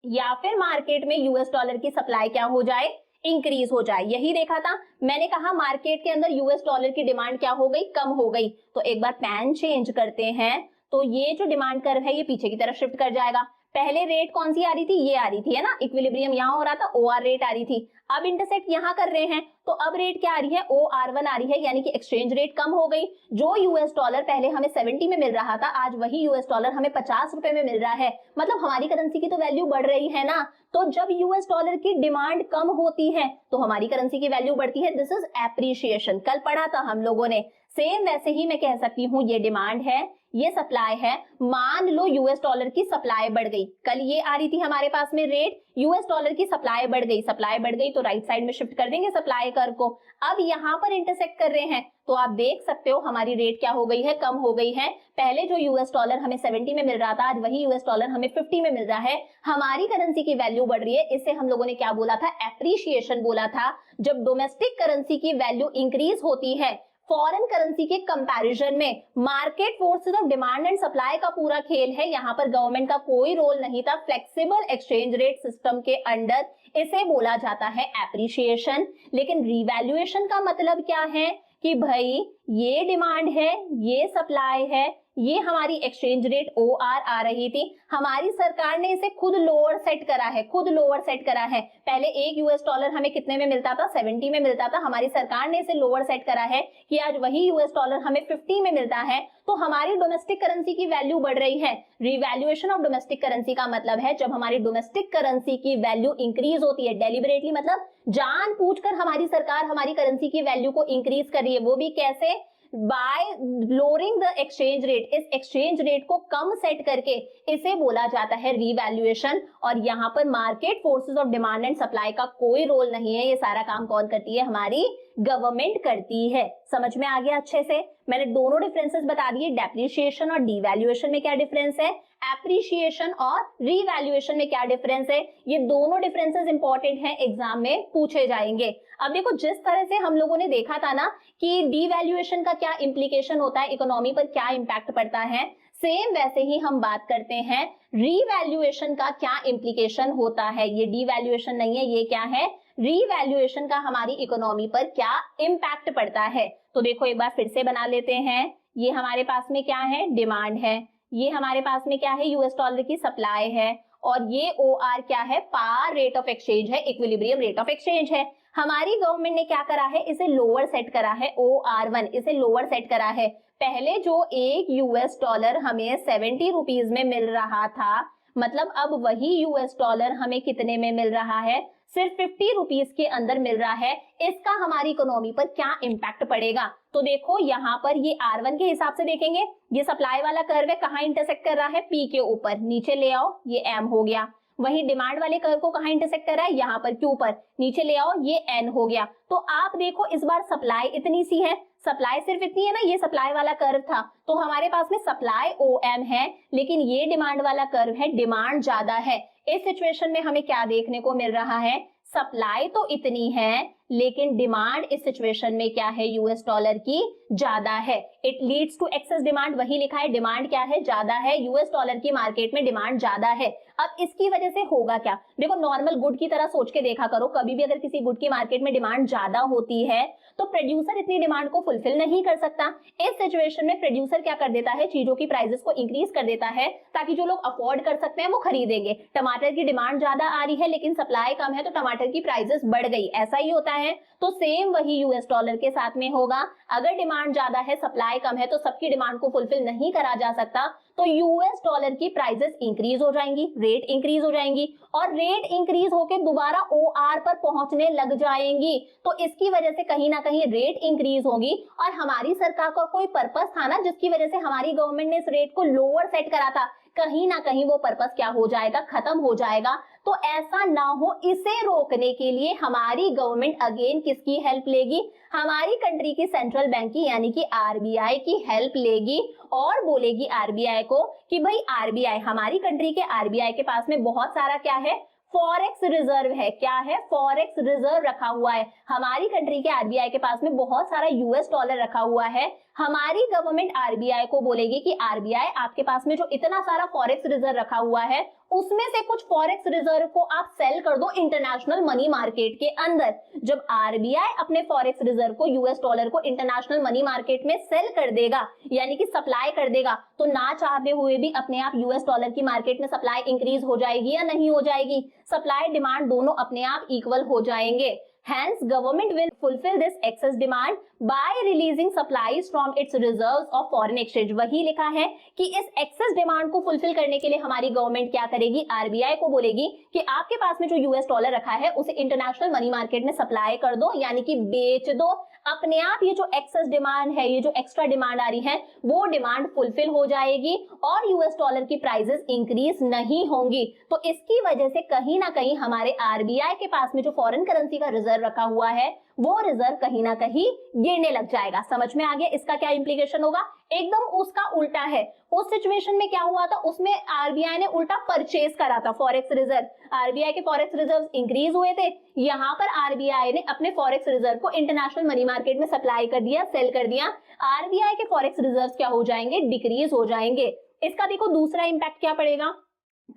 या फिर मार्केट में यूएस डॉलर की सप्लाई क्या हो जाए, इंक्रीज हो जाए। यही देखा था मैंने, कहा मार्केट के अंदर यूएस डॉलर की डिमांड क्या हो गई, कम हो गई। तो एक बार पेन चेंज करते हैं तो ये जो डिमांड कर्व है ये पीछे की तरफ शिफ्ट कर जाएगा। पहले रेट कौन सी आ रही थी, ये आ रही थी, है ना, इक्विलिब्रियम यहाँ हो रहा था, ओआर रेट आ रही थी। अब इंटरसेक्ट यहाँ कर रहे हैं तो अब रेट क्या आ रही है, OR1 आ रही है, यानी कि एक्सचेंज रेट कम हो गई। जो यूएस डॉलर पहले हमें 70 में मिल रहा था, आज वही यूएस डॉलर हमें 50 रुपए में मिल रहा है, मतलब हमारी करेंसी की तो वैल्यू बढ़ रही है ना। तो जब यूएस डॉलर की डिमांड कम होती है तो हमारी करेंसी की वैल्यू बढ़ती है, दिस इज एप्रिशिएशन। कल पढ़ा था हम लोगों ने। सेम वैसे ही मैं कह सकती हूँ ये डिमांड है, ये सप्लाई है। मान लो यूएस डॉलर की सप्लाई बढ़ गई, कल ये आ रही थी हमारे पास में रेट, यूएस डॉलर की सप्लाई बढ़ गई, सप्लाई बढ़ गई तो राइट साइड में शिफ्ट कर देंगे सप्लाई कर्व को। अब यहाँ पर इंटरसेक्ट कर रहे हैं तो आप देख सकते हो हमारी रेट क्या हो गई है, कम हो गई है। पहले जो यूएस डॉलर हमें 70 में मिल रहा था, आज वही यूएस डॉलर हमें 50 में मिल रहा है, हमारी करेंसी की वैल्यू बढ़ रही है। इसे हम लोगों ने क्या बोला था, एप्रिशिएशन बोला था। जब डोमेस्टिक करेंसी की वैल्यू इंक्रीज होती है फॉरेन करेंसी के कंपैरिजन में, market forces of demand and supply का पूरा खेल है, यहाँ पर गवर्नमेंट का कोई रोल नहीं था। फ्लेक्सिबल एक्सचेंज रेट सिस्टम के अंडर इसे बोला जाता है एप्रिशिएशन। लेकिन रिवैल्यूएशन का मतलब क्या है कि भाई ये डिमांड है, ये सप्लाई है, ये हमारी एक्सचेंज रेट OR आ रही थी, हमारी सरकार ने इसे खुद लोअर सेट करा है, खुद लोअर सेट करा है। पहले एक यूएस डॉलर हमें कितने में मिलता था, 70 में मिलता था, हमारी सरकार ने इसे लोअर सेट करा है कि आज वही यूएस डॉलर हमें 50 में मिलता है। तो हमारी डोमेस्टिक करेंसी की वैल्यू बढ़ रही है। रिवैल्यूएशन ऑफ डोमेस्टिक करेंसी का मतलब है जब हमारी डोमेस्टिक करेंसी की वैल्यू इंक्रीज होती है, डेलिबरेटली मतलब जानबूझकर हमारी सरकार हमारी करेंसी की वैल्यू को इंक्रीज कर रही है। वो भी कैसे, bye lowering the exchange rate, इस एक्सचेंज रेट को कम सेट करके इसे बोला जाता है रिवैल्यूएशन। और यहाँ पर market forces of demand and supply का कोई रोल नहीं है, ये सारा काम कौन करती है, हमारी गवर्नमेंट करती है। समझ में आ गया अच्छे से? मैंने दोनों डिफरेंसेस बता दिए, डेप्रिसिएशन और डिवैल्यूएशन में क्या डिफरेंस है, एप्रिशिएशन और रिवैल्यूएशन में क्या डिफरेंस है। ये दोनों डिफरेंसेस इंपॉर्टेंट हैं, एग्जाम में पूछे जाएंगे। अब देखो जिस तरह से हम लोगों ने देखा था ना कि डिवैल्यूएशन का क्या इंप्लीकेशन होता है, इकोनॉमी पर क्या इंपैक्ट पड़ता है, सेम वैसे ही हम बात करते हैं रिवैल्यूएशन का क्या इंप्लीकेशन होता है। ये डिवैल्यूएशन नहीं है, ये क्या है, रिवैल्यूएशन का हमारी इकोनॉमी पर क्या इंपैक्ट पड़ता है। तो देखो एक बार फिर से बना लेते हैं। ये हमारे पास में क्या है, डिमांड है, ये हमारे पास में क्या है, यूएस डॉलर की सप्लाई है, और ये OR क्या है, पार रेट ऑफ एक्सचेंज है, इक्विलिब्रियम रेट ऑफ एक्सचेंज है। हमारी गवर्नमेंट ने क्या करा है, इसे लोअर सेट करा है, OR1 इसे लोअर सेट करा है। पहले जो एक यूएस डॉलर हमें 70 रुपीज में मिल रहा था, मतलब अब वही यूएस डॉलर हमें कितने में मिल रहा है, सिर्फ 50 रुपीज के अंदर मिल रहा है। इसका हमारी इकोनॉमी पर क्या इंपैक्ट पड़ेगा, तो देखो यहाँ पर ये R1 के हिसाब से देखेंगे, ये सप्लाई वाला कर्व है, कहाँ इंटरसेक्ट कर रहा है, P के ऊपर, नीचे ले आओ ये M हो गया। वही डिमांड वाले कर्व को कहाँ इंटरसेक्ट कर रहा है, यहाँ पर Q पर, नीचे ले आओ ये N हो गया। तो आप देखो इस बार सप्लाई इतनी सी है, सप्लाई सिर्फ इतनी है ना, ये सप्लाई वाला कर्व था, तो हमारे पास में सप्लाई OM है, लेकिन ये डिमांड वाला कर्व है, डिमांड ज्यादा है। इस सिचुएशन में हमें क्या देखने को मिल रहा है, सप्लाई तो इतनी है लेकिन डिमांड इस सिचुएशन में क्या है, यूएस डॉलर की ज्यादा है। It leads to excess demand, वही लिखा है, डिमांड क्या है, ज्यादा है, यूएस डॉलर की मार्केट में डिमांड ज्यादा है। अब इसकी वजह से होगा क्या, देखो नॉर्मल गुड की तरह सोच के देखा करो, कभी भी अगर किसी गुड की मार्केट में डिमांड ज्यादा होती है तो प्रोड्यूसर इतनी डिमांड को फुलफिल नहीं कर सकता। इस सिचुएशन में प्रोड्यूसर क्या कर देता है, चीजों की प्राइसेस को इंक्रीज कर देता है ताकि जो लोग अफोर्ड कर सकते हैं वो खरीदेंगे। टमाटर की डिमांड ज्यादा आ रही है लेकिन सप्लाई कम है तो टमाटर की प्राइसेस बढ़ गई, ऐसा ही होता है। तो सेम वही यूएस डॉलर के साथ में होगा, अगर डिमांड ज्यादा है सप्लाई कम है तो सबकी डिमांड को फुलफिल नहीं करा जा सकता, तो यूएस डॉलर की प्राइसेस इंक्रीज हो जाएंगी, रेट इंक्रीज हो जाएंगी, और रेट इंक्रीज होके दोबारा OR पर पहुंचने लग जाएंगी। तो इसकी वजह से कहीं ना कहीं रेट इंक्रीज होगी, और हमारी सरकार का कोई पर्पस था ना जिसकी वजह से हमारी गवर्नमेंट ने इस रेट को लोअर सेट करा था, कहीं ना कहीं वो पर्पस क्या हो जाएगा, खत्म हो जाएगा। तो ऐसा ना हो, इसे रोकने के लिए हमारी गवर्नमेंट अगेन किसकी हेल्प लेगी, हमारी कंट्री की सेंट्रल बैंक की यानी कि RBI की हेल्प लेगी, और बोलेगी RBI को कि भाई RBI, हमारी कंट्री के RBI के पास में बहुत सारा क्या है, फॉरेक्स रिजर्व है। क्या है? फॉरेक्स रिजर्व रखा हुआ है। हमारी कंट्री के आरबीआई के पास में बहुत सारा यूएस डॉलर रखा हुआ है। हमारी गवर्नमेंट आरबीआई को बोलेगी कि आरबीआई आपके पास में जो इतना सारा फॉरेक्स रिजर्व रखा हुआ है उसमें से कुछ फॉरेक्स रिजर्व को आप सेल कर दो इंटरनेशनल मनी मार्केट के अंदर। जब आरबीआई अपने फॉरेक्स रिजर्व को, यूएस डॉलर को इंटरनेशनल मनी मार्केट में सेल कर देगा, यानी कि सप्लाई कर देगा, तो ना चाहते हुए भी अपने आप यूएस डॉलर की मार्केट में सप्लाई इंक्रीज हो जाएगी या नहीं हो जाएगी? सप्लाई डिमांड दोनों अपने आप इक्वल हो जाएंगे। Hence, government will fulfill this excess demand by releasing supplies from its reserves of foreign exchange। वही लिखा है कि इस excess demand को fulfill करने के लिए हमारी गवर्नमेंट क्या करेगी? आरबीआई को बोलेगी कि आपके पास में जो यूएस डॉलर रखा है उसे इंटरनेशनल मनी मार्केट में सप्लाई कर दो, यानी कि बेच दो। अपने आप ये जो एक्सेस डिमांड है, ये जो एक्स्ट्रा डिमांड आ रही है, वो डिमांड फुलफिल हो जाएगी और यूएस डॉलर की प्राइसेस इंक्रीज नहीं होंगी। तो इसकी वजह से कहीं ना कहीं हमारे आरबीआई के पास में जो फॉरेन करेंसी का रिजर्व रखा हुआ है वो रिजर्व कहीं ना कहीं गिरने लग जाएगा। समझ में आ गया इसका क्या इंप्लीकेशन होगा? एकदम उसका उल्टा है। उस सिचुएशन में क्या हुआ था? उसमें आरबीआई ने उल्टा परचेज करा था फॉरेक्स रिजर्व। आरबीआई के फॉरेक्स रिजर्व इंक्रीज हुए थे, यहाँ पर आरबीआई ने अपने फॉरेक्स रिजर्व को इंटरनेशनल मनी मार्केट में सप्लाई कर दिया, सेल कर दिया। आरबीआई के फॉरेक्स रिजर्व क्या हो जाएंगे? डिक्रीज हो जाएंगे। इसका देखो दूसरा इंपैक्ट क्या पड़ेगा?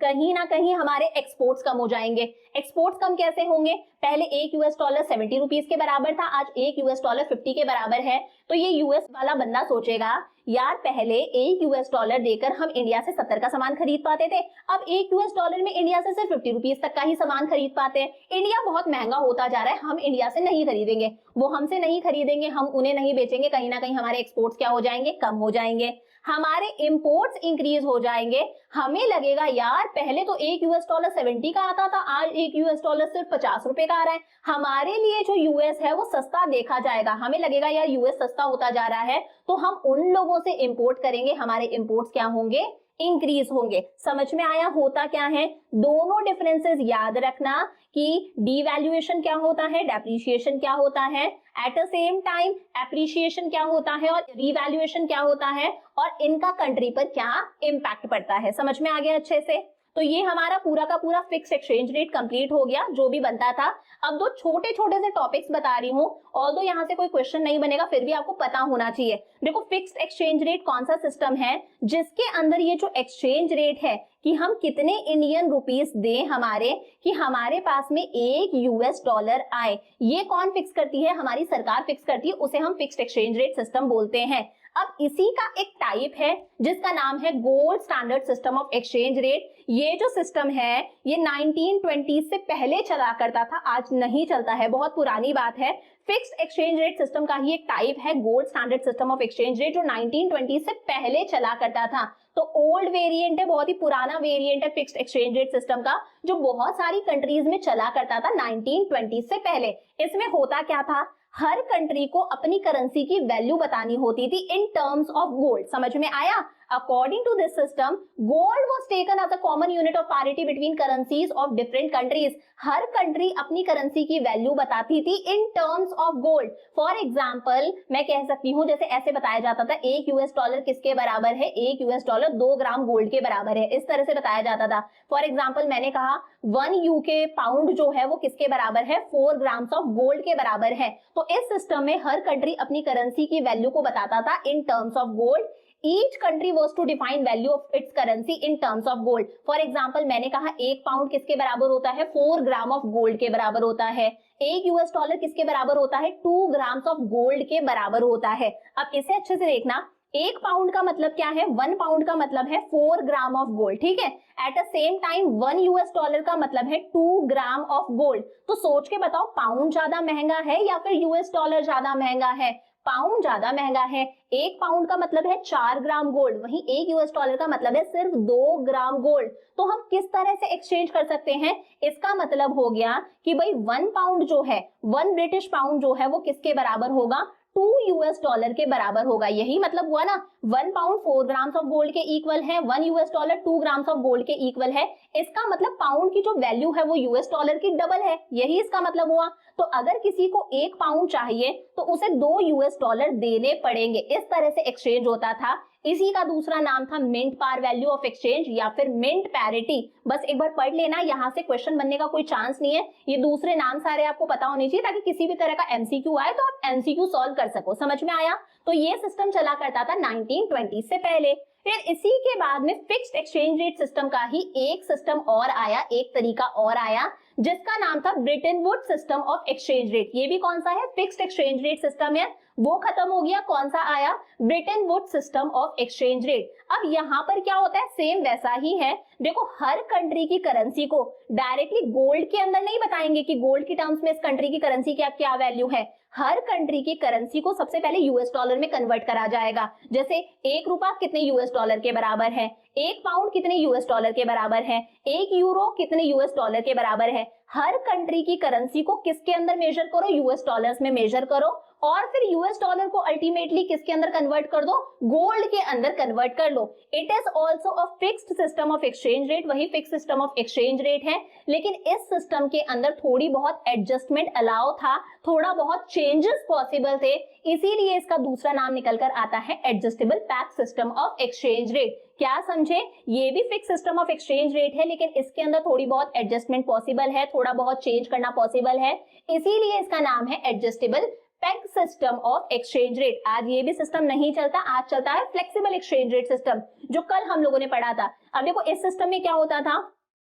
कहीं ना कहीं हमारे एक्सपोर्ट्स कम हो जाएंगे। एक्सपोर्ट्स कम कैसे होंगे? पहले एक यूएस डॉलर 70 रुपीज के बराबर था, आज एक यूएस डॉलर 50 के बराबर है। तो ये यूएस वाला बंदा सोचेगा, यार पहले एक यूएस डॉलर देकर हम इंडिया से 70 का सामान खरीद पाते थे, अब एक यूएस डॉलर में इंडिया से सिर्फ 50 रुपीज तक का ही सामान खरीद पाते हैं। इंडिया बहुत महंगा होता जा रहा है, हम इंडिया से नहीं खरीदेंगे, वो हमसे नहीं खरीदेंगे, हम उन्हें नहीं बेचेंगे। कहीं ना कहीं हमारे एक्सपोर्ट्स क्या हो जाएंगे? कम हो जाएंगे। हमारे इंपोर्ट्स इंक्रीज हो जाएंगे। हमें लगेगा यार पहले तो एक यूएस डॉलर 70 का आता था, आज एक यूएस डॉलर सिर्फ 50 रुपए का आ रहा है। हमारे लिए जो यूएस है वो सस्ता देखा जाएगा। हमें लगेगा यार यूएस सस्ता होता जा रहा है, तो हम उन लोगों से इंपोर्ट करेंगे, हमारे इंपोर्ट्स क्या होंगे? इंक्रीज होंगे। समझ में आया होता क्या है? दोनों डिफरेंसेस याद रखना कि डीवैल्यूएशन क्या होता है, डेप्रिसिएशन क्या होता है, at the same time appreciation क्या होता है और रीवैल्यूएशन क्या होता है, और इनका कंट्री पर क्या इंपैक्ट पड़ता है। समझ में आ गया अच्छे से? तो ये हमारा पूरा का पूरा फिक्स एक्सचेंज रेट कंप्लीट हो गया, जो भी बनता था। अब दो छोटे छोटे से टॉपिक्स बता रही हूँ, और दो यहाँ से कोई क्वेश्चन नहीं बनेगा, फिर भी आपको पता होना चाहिए। देखो फिक्स्ड एक्सचेंज रेट कौन सा सिस्टम है जिसके अंदर ये जो एक्सचेंज रेट है कि हम कितने इंडियन रुपीस दें हमारे, कि हमारे पास में एक यूएस डॉलर आए, ये कौन फिक्स करती है? हमारी सरकार फिक्स करती है, उसे हम फिक्स्ड एक्सचेंज रेट सिस्टम बोलते हैं। अब इसी का एक टाइप है जिसका नाम है gold standard system of exchange rate. ये जो सिस्टम है ये 1920 से पहले चला करता था, आज नहीं चलता है, बहुत पुरानी बात है। फिक्स्ड एक्सचेंज रेट सिस्टम का ही एक टाइप है gold standard system of exchange rate, जो 1920 से पहले चला करता था। तो ओल्ड वेरिएंट है, बहुत ही पुराना वेरिएंट है फिक्स्ड एक्सचेंज रेट सिस्टम का, जो बहुत सारी कंट्रीज में चला करता था 1920 से पहले। इसमें होता क्या था? हर कंट्री को अपनी करेंसी की वैल्यू बतानी होती थी इन टर्म्स ऑफ गोल्ड। समझ में आया? According to this system, gold was taken as a common unit of parity between currencies of different countries. Her country अपनी करेंसी की वैल्यू बताती थी in terms of gold. For example मैं कह सकती हूँ, जैसे ऐसे बताया जाता था, एक यूएस डॉलर किसके बराबर है? एक यूएस डॉलर 2 ग्राम गोल्ड के बराबर है, इस तरह से बताया जाता था। फॉर एग्जाम्पल मैंने कहा 1 यूके पाउंड जो है वो किसके बराबर है? 4 ग्राम्स ऑफ गोल्ड के बराबर है। तो इस सिस्टम में हर कंट्री अपनी करेंसी की वैल्यू को बताता था in terms of gold. Each country was to define value of its currency in terms of gold. For example, मैंने कहा 1 पाउंड किसके बराबर होता है? 4 ग्राम ऑफ गोल्ड के बराबर होता है। एक यूएस डॉलर किसके बराबर होता है? 2 ग्राम्स ऑफ गोल्ड के बराबर होता है। अब इसे अच्छे से देखना, 1 पाउंड का मतलब क्या है? 1 पाउंड का मतलब है 4 ग्राम ऑफ गोल्ड, ठीक है। At the same time 1 US dollar का मतलब है 2 ग्राम ऑफ गोल्ड। तो सोच के बताओ, पाउंड ज्यादा महंगा है या फिर यूएस डॉलर ज्यादा महंगा है? पाउंड ज्यादा महंगा है। 1 पाउंड का मतलब है 4 ग्राम गोल्ड, वहीं 1 यूएस डॉलर का मतलब है सिर्फ 2 ग्राम गोल्ड। तो हम किस तरह से एक्सचेंज कर सकते हैं? इसका मतलब हो गया कि भाई 1 पाउंड जो है, 1 ब्रिटिश पाउंड जो है वो किसके बराबर होगा? 2 यूएस डॉलर के बराबर होगा। यही मतलब हुआ ना, 1 पाउंड 4 ग्राम्स ऑफ गोल्ड के इक्वल है, 1 US dollar 2 grams of gold के इक्वल है। इसका मतलब पाउंड की जो वैल्यू है वो यूएस डॉलर की डबल है, यही इसका मतलब हुआ। तो अगर किसी को 1 पाउंड चाहिए तो उसे 2 यूएस डॉलर देने पड़ेंगे। इस तरह से एक्सचेंज होता था। इसी का दूसरा नाम था mint par value of exchange या फिर मिंट पैरिटी। बस एक बार पढ़ लेना, यहाँ से क्वेश्चन बनने का कोई चांस नहीं है। ये दूसरे नाम सारे आपको पता होने चाहिए ताकि किसी भी तरह का एमसीक्यू आए तो आप एमसीक्यू सॉल्व कर सको। समझ में आया? तो ये सिस्टम चला करता था 1920 से पहले। फिर इसी के बाद में फिक्स्ड एक्सचेंज रेट सिस्टम का ही एक सिस्टम और आया, एक तरीका और आया, जिसका नाम था Bretton Woods system of exchange rate. ये भी कौन सा है? फिक्स्ड एक्सचेंज रेट सिस्टम है। वो खत्म हो गया, कौन सा आया? Bretton Woods system of exchange rate. अब यहाँ पर क्या होता है? सेम वैसा ही है। देखो, हर कंट्री की करेंसी को डायरेक्टली गोल्ड के अंदर नहीं बताएंगे कि गोल्ड की टर्म्स में इस कंट्री की करेंसी क्या क्या वैल्यू है। हर कंट्री की करेंसी को सबसे पहले यूएस डॉलर में कन्वर्ट करा जाएगा। जैसे 1 रुपया कितने यूएस डॉलर के बराबर है, 1 पाउंड कितने यूएस डॉलर के बराबर है, 1 यूरो कितने यूएस डॉलर के बराबर है। हर कंट्री की करेंसी को किसके अंदर मेजर करो? यूएस डॉलर्स में मेजर करो, और फिर यूएस डॉलर को अल्टीमेटली किसके अंदर कन्वर्ट कर दो? गोल्ड के अंदर कन्वर्ट कर लो। It is also a fixed system of exchange rate. वही fix system of exchange rate है, लेकिन इस सिस्टम के अंदर थोड़ी बहुत एडजस्टमेंट अलाउ था, थोड़ा बहुत चेंजेस पॉसिबल थे, इसीलिए इसका दूसरा नाम निकल कर आता है adjustable pegged system of exchange rate. क्या समझे? ये भी fix system of exchange rate है, लेकिन इसके अंदर थोड़ी बहुत एडजस्टमेंट पॉसिबल है, थोड़ा बहुत चेंज करना पॉसिबल है, इसीलिए इसका नाम है adjustable pegged system of exchange rate. आज ये भी सिस्टम नहीं चलता, आज चलता है फ्लेक्सिबल एक्सचेंज रेट सिस्टम, जो कल हम लोगों ने पढ़ा था। अब देखो, इस सिस्टम में क्या होता था?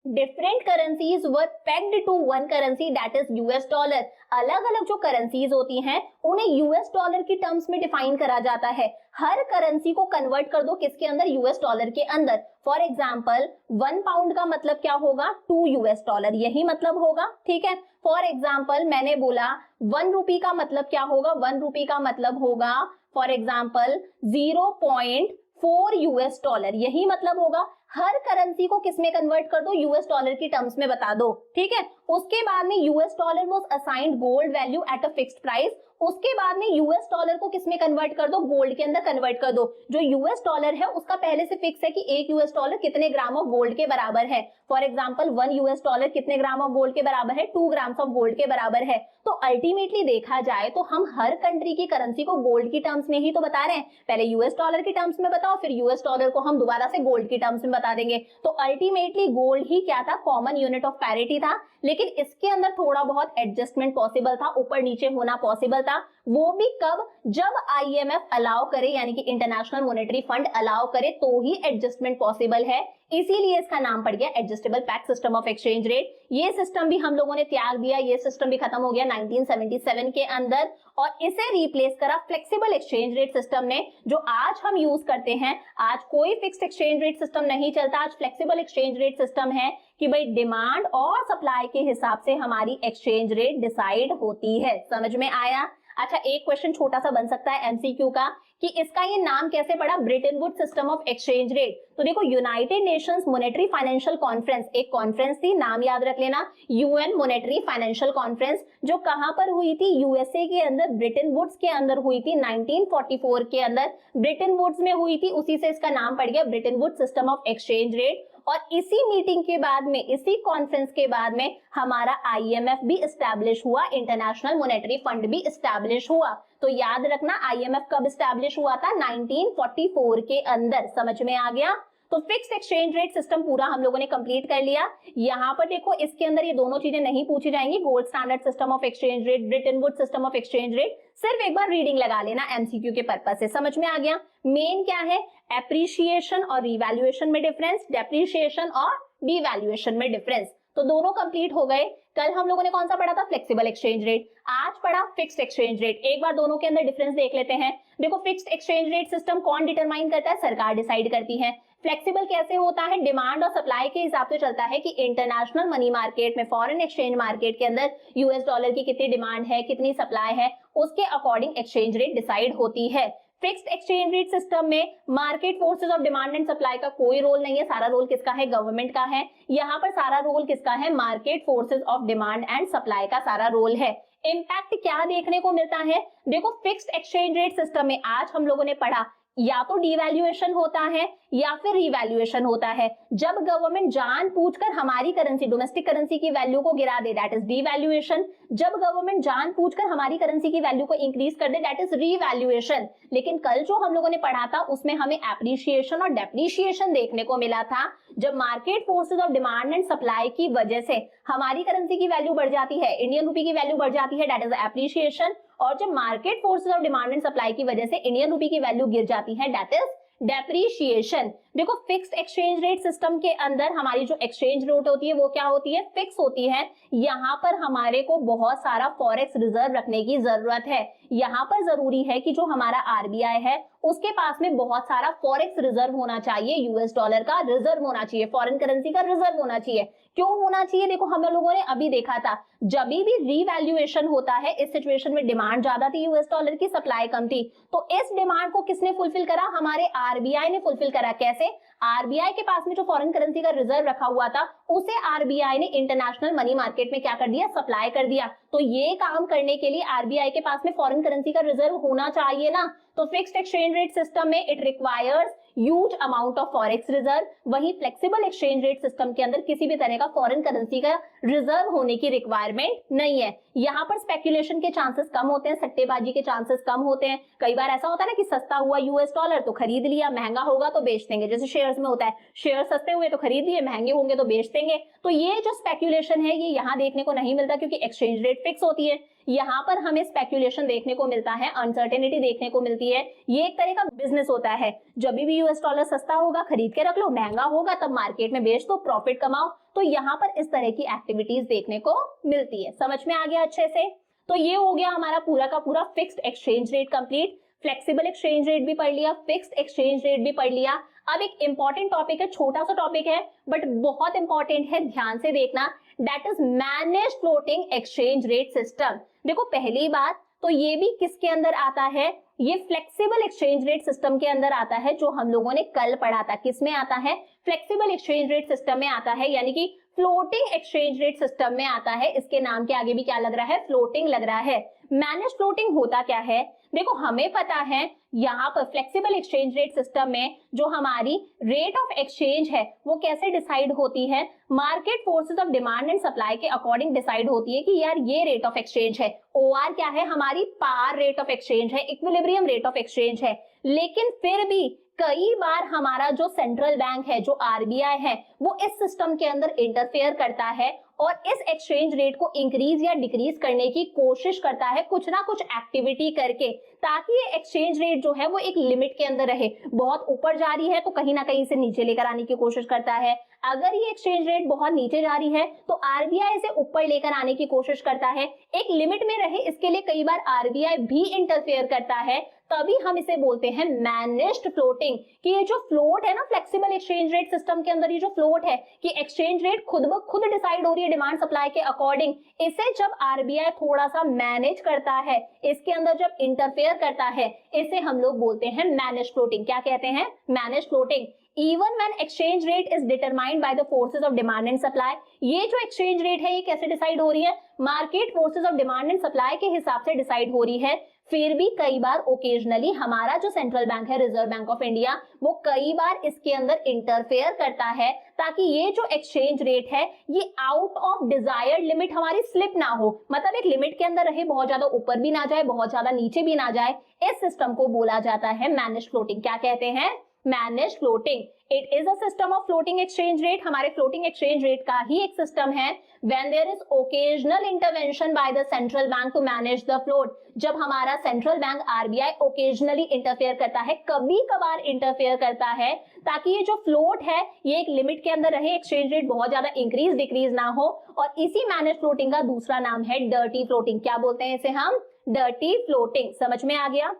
Different currencies were pegged to one currency that is US dollar. अलग अलग जो करेंसीज होती हैं उन्हें यूएस डॉलर की टर्म्स में डिफाइन करा जाता है। हर करेंसी को कन्वर्ट कर दो किसके अंदर? यूएस डॉलर के अंदर। फॉर एग्जाम्पल 1 पाउंड का मतलब क्या होगा? 2 यूएस डॉलर, यही मतलब होगा। ठीक है। फॉर एग्जाम्पल मैंने बोला 1 रुपी का मतलब क्या होगा? 1 रुपी का मतलब होगा फॉर एग्जाम्पल 0.4 यूएस डॉलर, यही मतलब होगा। हर करेंसी को किसमें कन्वर्ट कर दो? यूएस डॉलर की टर्म्स में बता दो। ठीक है। उसके बाद में US dollar was assigned gold value at a fixed price. उसके बाद में यूएस डॉलर को किसमें कन्वर्ट कर दो? गोल्ड के अंदर कन्वर्ट कर दो। जो यूएस डॉलर है उसका पहले से फिक्स है कि 1 यूएस डॉलर कितने ग्राम ऑफ गोल्ड के बराबर है। फॉर एग्जांपल 1 यूएस डॉलर कितने ग्राम ऑफ गोल्ड के बराबर है? 2 ग्राम्स ऑफ गोल्ड के बराबर है। तो अल्टीमेटली देखा जाए तो हम हर कंट्री की करेंसी को गोल्ड की टर्म्स में ही तो बता रहे हैं। पहले यूएस डॉलर की टर्म्स में बताओ, फिर यूएस डॉलर को हम दोबारा से गोल्ड की टर्म्स में बता देंगे। तो अल्टीमेटली गोल्ड ही क्या था? कॉमन यूनिट ऑफ पैरिटी था, लेकिन इसके अंदर थोड़ा बहुत एडजस्टमेंट पॉसिबल था, ऊपर नीचे होना पॉसिबल था। वो भी कब? जब आईएमएफ अलाउ करे, यानी कि इंटरनेशनल मॉनेटरी फंड अलाउ करे तो ही एडजस्टमेंट पॉसिबल है। इसीलिए इसका नाम पड़ गया adjustable pegged system of exchange rate. ये सिस्टम भी हम लोगों ने त्याग दिया, ये सिस्टम भी खत्म हो गया 1977 के अंदर, और इसे रिप्लेस करा फ्लेक्सिबल एक्सचेंज रेट सिस्टम ने, जो आज हम यूज करते हैं। आज कोई फिक्स्ड एक्सचेंज रेट सिस्टम नहीं चलता, आज फ्लेक्सिबल एक्सचेंज रेट सिस्टम है कि भाई डिमांड और सप्लाई के हिसाब से हमारी एक्सचेंज रेट डिसाइड होती है। समझ में आया? अच्छा, एक क्वेश्चन छोटा सा बन सकता है एमसीक्यू का कि इसका ये नाम कैसे पड़ा? Bretton Woods system of exchange rate. तो देखो, United Nations monetary financial conference एक कॉन्फ्रेंस थी, नाम याद रख लेना, यूएन मॉनेटरी फाइनेंशियल कॉन्फ्रेंस, जो कहां पर हुई थी? यूएसए के अंदर, ब्रेटन वुड्स के अंदर हुई थी 1944 के अंदर, ब्रेटन वुड्स में हुई थी। उसी से इसका नाम पड़ गया Bretton Woods system of exchange rate. और इसी मीटिंग के बाद में, इसी कॉन्फ्रेंस के बाद में हमारा आईएमएफ भी एस्टैब्लिश हुआ, इंटरनेशनल मॉनेटरी फंड भी एस्टैब्लिश हुआ। तो याद रखना, आईएमएफ कब एस्टैब्लिश हुआ था? 1944 के अंदर। समझ में आ गया? तो फिक्स्ड एक्सचेंज रेट सिस्टम पूरा हम लोगों ने कंप्लीट कर लिया। यहाँ पर देखो, इसके अंदर ये दोनों चीजें नहीं पूछी जाएंगी, gold standard system of exchange rate, Bretton Woods system of exchange rate. सिर्फ एक बार रीडिंग लगा लेना एमसीक्यू के पर्पज से। समझ में आ गया? मेन क्या है? एप्रिशिएशन और रिवैल्यूएशन में डिफरेंस, डेप्रिशिएशन और डिवैल्यूएशन में डिफरेंस। तो दोनों कंप्लीट हो गए। कल हम लोगों ने कौन सा पढ़ा था? Flexible exchange rate. आज पढ़ा फिक्स्ड एक्सचेंज रेट। एक बार दोनों के अंदर डिफरेंस देख लेते हैं। देखो, फिक्स्ड एक्सचेंज रेट सिस्टम कौन डिटरमाइन करता है? सरकार डिसाइड करती है। फ्लेक्सिबल कैसे होता है? डिमांड और सप्लाई के हिसाब से चलता है कि इंटरनेशनल मनी मार्केट में, फॉरेन एक्सचेंज मार्केट के अंदर यूएस डॉलर की कितनी डिमांड है, कितनी सप्लाई है, उसके अकॉर्डिंग एक्सचेंज रेट डिसाइड होती है। फिक्स्ड एक्सचेंज रेट सिस्टम में market forces of demand and supply का कोई रोल नहीं है। सारा रोल किसका है? गवर्नमेंट का है। यहाँ पर सारा रोल किसका है? Market forces of demand and supply का सारा रोल है। इम्पैक्ट क्या देखने को मिलता है? देखो, फिक्स्ड एक्सचेंज रेट सिस्टम में आज हम लोगों ने पढ़ा या तो डिवैल्यूएशन होता है या फिर रिवैल्यूएशन होता है। जब गवर्नमेंट जानबूझकर हमारी करेंसी, डोमेस्टिक करेंसी की वैल्यू को गिरा दे, दैट इज डिवैल्यूएशन। जब गवर्नमेंट जानबूझकर हमारी करेंसी की वैल्यू को इंक्रीज कर दे, दैट इज रिवैल्यूएशन। लेकिन कल जो हम लोगों ने पढ़ा था उसमें हमें एप्रिशिएशन और डेप्रिशिएशन देखने को मिला था। जब market forces of demand and supply की वजह से हमारी करेंसी की वैल्यू बढ़ जाती है, इंडियन रूपी की वैल्यू बढ़ जाती है, दैट इज एप्रिशिएशन। और जब market forces of demand and supply की वजह से इंडियन रूपी की वैल्यू गिर जाती है, दैट इज डेप्रिशिएशन। देखो फिक्स्ड एक्सचेंज रेट सिस्टम के अंदर हमारी जो एक्सचेंज रेट होती है वो क्या होती है, फिक्स होती है। यहाँ पर हमारे को बहुत सारा फॉरेक्स रिजर्व रखने की जरूरत है। यहाँ पर जरूरी है कि जो हमारा आरबीआई है उसके पास में बहुत सारा फॉरेक्स रिजर्व होना चाहिए, यूएस डॉलर का रिजर्व होना चाहिए, फॉरेन करेंसी का रिजर्व होना चाहिए। क्यों होना चाहिए? देखो हम लोगों ने अभी देखा था जब भी रिवैल्यूएशन होता है, इस सिचुएशन में डिमांड ज्यादा थी यूएस डॉलर की, सप्लाई कम थी, तो इस डिमांड को किसने फुलफिल करा? हमारे आरबीआई ने फुलफिल करा। कैसे? आरबीआई के पास में जो फॉरेन करेंसी का रिजर्व रखा हुआ था उसे आरबीआई ने इंटरनेशनल मनी मार्केट में क्या कर दिया? सप्लाई कर दिया। तो ये काम करने के लिए आरबीआई के पास में फॉरेन करेंसी का रिजर्व होना चाहिए ना। तो फिक्स्ड एक्सचेंज रेट सिस्टम में it requires huge amount of forex reserve. वही फ्लेक्सिबल एक्सचेंज रेट सिस्टम के अंदर किसी भी तरह का फॉरेन करेंसी का रिजर्व होने की रिक्वायरमेंट नहीं है। यहाँ पर स्पेकुलेशन के चांसेस कम होते हैं, सट्टेबाजी के चांसेस कम होते हैं। कई बार ऐसा होता है ना कि सस्ता हुआ यूएस डॉलर तो खरीद लिया, महंगा होगा तो बेच देंगे, जैसे शेयर्स में होता है, शेयर सस्ते हुए तो खरीद लिए, महंगे होंगे तो बेच देंगे। तो ये जो स्पेकुलेशन है ये यहाँ देखने को नहीं मिलता क्योंकि एक्सचेंज रेट फिक्स होती है। यहाँ पर हमें स्पेकुलेशन देखने को मिलता है, अनसर्टेनिटी देखने को मिलती है। ये एक तरह का बिजनेस होता है। जब भी यूएस डॉलर सस्ता होगा खरीद के रख लो, महंगा होगा तब मार्केट में बेच दो, प्रॉफिट कमाओ। तो यहाँ पर इस तरह की एक्टिविटीज देखने को मिलती है। समझ में आ गया अच्छे से? तो ये हो गया हमारा पूरा का पूरा fixed exchange rate complete. Flexible exchange rate भी पढ़ लिया, फिक्स्ड एक्सचेंज रेट भी पढ़ लिया। अब एक इंपॉर्टेंट टॉपिक है, छोटा सा टॉपिक है बट बहुत इंपॉर्टेंट है, ध्यान से देखना, that is manage floating exchange rate system. देखो पहली बात तो ये भी किसके अंदर आता है? ये फ्लेक्सिबल एक्सचेंज रेट सिस्टम के अंदर आता है, जो हम लोगों ने कल पढ़ा था। किस में आता है? फ्लेक्सिबल एक्सचेंज रेट सिस्टम में आता है, यानी कि फ्लोटिंग एक्सचेंज रेट सिस्टम में आता है। इसके नाम के आगे भी क्या लग रहा है? फ्लोटिंग लग रहा है। मैनेज फ्लोटिंग होता क्या है? देखो हमें पता है यहाँ पर फ्लेक्सिबल एक्सचेंज रेट सिस्टम में जो हमारी रेट ऑफ एक्सचेंज है वो कैसे डिसाइड होती है? Market forces of demand and supply के अकॉर्डिंग डिसाइड होती है कि यार ये रेट ऑफ एक्सचेंज है। ओआर क्या है? हमारी पार रेट ऑफ एक्सचेंज है, इक्विलिब्रियम रेट ऑफ एक्सचेंज है। लेकिन फिर भी कई बार हमारा जो सेंट्रल बैंक है, जो आरबीआई है, वो इस सिस्टम के अंदर इंटरफेयर करता है और इस एक्सचेंज रेट को इंक्रीज या डिक्रीज करने की कोशिश करता है, कुछ ना कुछ एक्टिविटी करके, ताकि ये एक्सचेंज रेट जो है वो एक लिमिट के अंदर रहे। बहुत ऊपर जा रही है तो कहीं ना कहीं से नीचे लेकर आने की कोशिश करता है। अगर ये एक्सचेंज रेट बहुत नीचे जा रही है तो आरबीआई इसे ऊपर लेकर आने की कोशिश करता है, एक लिमिट में रहे इसके लिए कई बार आरबीआई भी इंटरफेयर करता है। तभी हम इसे बोलते हैं मैनेज्ड फ्लोटिंग, कि ये जो फ्लोट है ना फ्लेक्सिबल एक्सचेंज रेट सिस्टम के अंदर, ये जो फ्लोट है कि एक्सचेंज रेट खुद ब खुद डिसाइड हो रही है डिमांड सप्लाई के अकॉर्डिंग, इसे जब आरबीआई थोड़ा सा मैनेज करता है, इसके अंदर जब इंटरफेयर करता है, इसे हम लोग बोलते हैं मैनेज फ्लोटिंग। क्या कहते हैं? Manage floating. Even when exchange rate is determined by the forces of demand and supply, ये जो exchange rate है ये कैसे डिसाइड हो रही है? Market forces of demand and supply के हिसाब से डिसाइड हो रही है। फिर भी कई बार ओकेजनली हमारा जो सेंट्रल बैंक है, रिजर्व बैंक ऑफ इंडिया, वो कई बार इसके अंदर इंटरफेयर करता है ताकि ये जो एक्सचेंज रेट है ये आउट ऑफ डिजायर्ड लिमिट हमारी स्लिप ना हो, मतलब एक लिमिट के अंदर रहे, बहुत ज्यादा ऊपर भी ना जाए, बहुत ज्यादा नीचे भी ना जाए। इस सिस्टम को बोला जाता है मैनेज फ्लोटिंग। क्या कहते हैं? Manage floating. It is a system of floating exchange rate. हमारे फ्लोटिंग एक्सचेंज रेट का ही एक सिस्टम है। When there is occasional intervention by the central bank to manage the float, जब हमारा central bank RBI occasionally interfere करता है, कभी कभार इंटरफेयर करता है, ताकि ये जो फ्लोट है ये एक लिमिट के अंदर रहे, एक्सचेंज रेट बहुत ज्यादा इंक्रीज डिक्रीज ना हो। और इसी मैनेज फ्लोटिंग का दूसरा नाम है डर्टी फ्लोटिंग। क्या बोलते हैं इसे हम? Dirty floating. समझ में आ गया?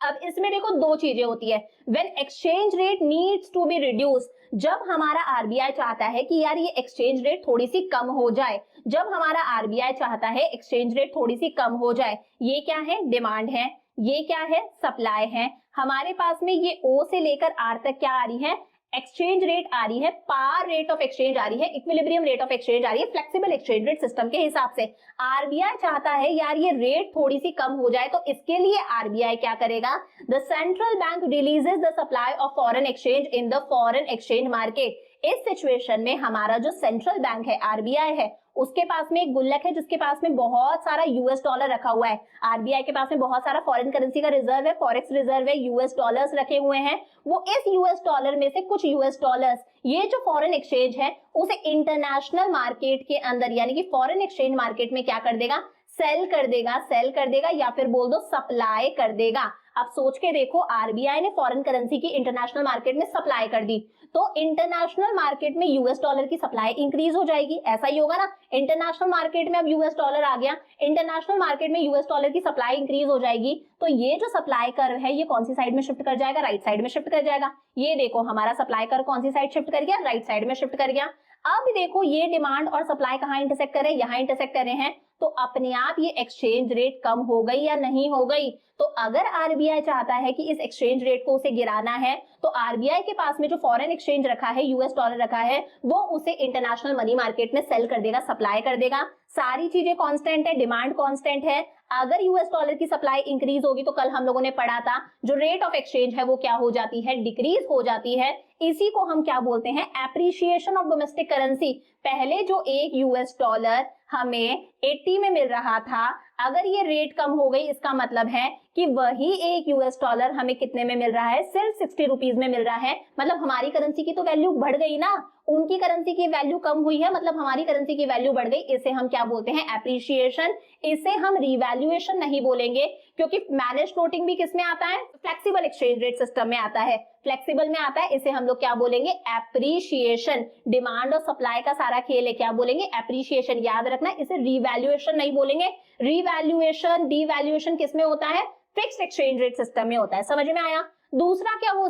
अब इसमें देखो दो चीजें होती है। When exchange rate needs to be reduce, जब हमारा आरबीआई चाहता है कि यार ये एक्सचेंज रेट थोड़ी सी कम हो जाए, जब हमारा आरबीआई चाहता है एक्सचेंज रेट थोड़ी सी कम हो जाए, ये क्या है? डिमांड है। ये क्या है? सप्लाई है। हमारे पास में ये ओ से लेकर आर तक क्या आ रही है? एक्सचेंज रेट आ रही है, पार रेट ऑफ एक्सचेंज आ रही है, इक्विलिब्रियम रेट ऑफ एक्सचेंज आ रही है फ्लेक्सिबल एक्सचेंज रेट सिस्टम के हिसाब से। आरबीआई चाहता है यार ये रेट थोड़ी सी कम हो जाए, तो इसके लिए आरबीआई क्या करेगा, the central bank releases the supply of foreign exchange in the foreign exchange market. इस सिचुएशन में हमारा जो सेंट्रल बैंक है, आरबीआई है, उसके पास में एक गुल्लक है जिसके पास में बहुत सारा यूएस डॉलर रखा हुआ है। आरबीआई के पास में बहुत सारा फॉरेन करेंसी का रिजर्व है, फॉरेक्स रिजर्व है, यूएस डॉलर्स रखे हुए हैं। वो इस यूएस डॉलर में से कुछ यूएस डॉलर्स, ये जो फॉरेन एक्सचेंज है उसे इंटरनेशनल मार्केट के अंदर यानी कि फॉरेन एक्सचेंज मार्केट में क्या कर देगा, सेल कर देगा या फिर बोल दो सप्लाई कर देगा। अब सोच के देखो, आरबीआई ने फॉरेन करेंसी की इंटरनेशनल मार्केट में सप्लाई कर दी, तो इंटरनेशनल मार्केट में यूएस डॉलर की सप्लाई इंक्रीज हो जाएगी, ऐसा ही होगा ना। इंटरनेशनल मार्केट में अब यूएस डॉलर आ गया, इंटरनेशनल मार्केट में यूएस डॉलर की सप्लाई इंक्रीज हो जाएगी, तो ये जो सप्लाई कर्व है ये कौन सी साइड में शिफ्ट कर जाएगा, राइट साइड में शिफ्ट कर जाएगा। ये देखो हमारा सप्लाई कर्व कौन सी साइड शिफ्ट कर गया, राइट साइड में शिफ्ट कर गया। अब देखो ये डिमांड और सप्लाई कहाँ इंटरसेक्ट कर रहे हैं, यहाँ इंटरसेक्ट कर रहे हैं, तो अपने आप ये एक्सचेंज रेट कम हो गई या नहीं हो गई। तो अगर आरबीआई चाहता है कि इस एक्सचेंज रेट को उसे गिराना है, तो आरबीआई के पास में जो फॉरेन एक्सचेंज रखा है, यूएस डॉलर रखा है, वो उसे इंटरनेशनल मनी मार्केट में सेल कर देगा, सप्लाई कर देगा। सारी चीजें कांस्टेंट है, डिमांड कांस्टेंट है। अगर यूएस डॉलर की सप्लाई इंक्रीज होगी तो कल हम लोगों ने पढ़ा था जो रेट ऑफ एक्सचेंज है वो क्या हो जाती है, डिक्रीज हो जाती है। इसी को हम क्या बोलते हैं, एप्रिसिएशन ऑफ डोमेस्टिक करेंसी। पहले जो एक यूएस डॉलर हमें 80 में मिल रहा था, अगर ये रेट कम हो गई इसका मतलब है कि वही एक यूएस डॉलर हमें कितने में मिल रहा है, सिर्फ 60 रुपीज में मिल रहा है। मतलब हमारी करेंसी की तो वैल्यू बढ़ गई ना, उनकी करेंसी की वैल्यू कम हुई है, मतलब हमारी करेंसी की वैल्यू बढ़ गई। इसे हम क्या बोलते हैं, एप्रिसिएशन। इसे हम रिवैल्यूएशन नहीं बोलेंगे, क्योंकि मैनेज फ्लोटिंग भी किस में आता है, फ्लेक्सिबल एक्सचेंज रेट सिस्टम में आता है, फ्लेक्सिबल में आता है। इसे हम लोग क्या बोलेंगे, एप्रिसिएशन। डिमांड और सप्लाई का सारा खेल है, क्या बोलेंगे, एप्रिसिएशन। याद रखना, इसे रिवैल्यूएशन नहीं बोलेंगे। रिवैल्यूएशन, डिवैल्यूएशन किस में होता है, फिक्स्ड एक्सचेंज रेट सिस्टम में होता है। समझ में आया। दूसरा क्या हो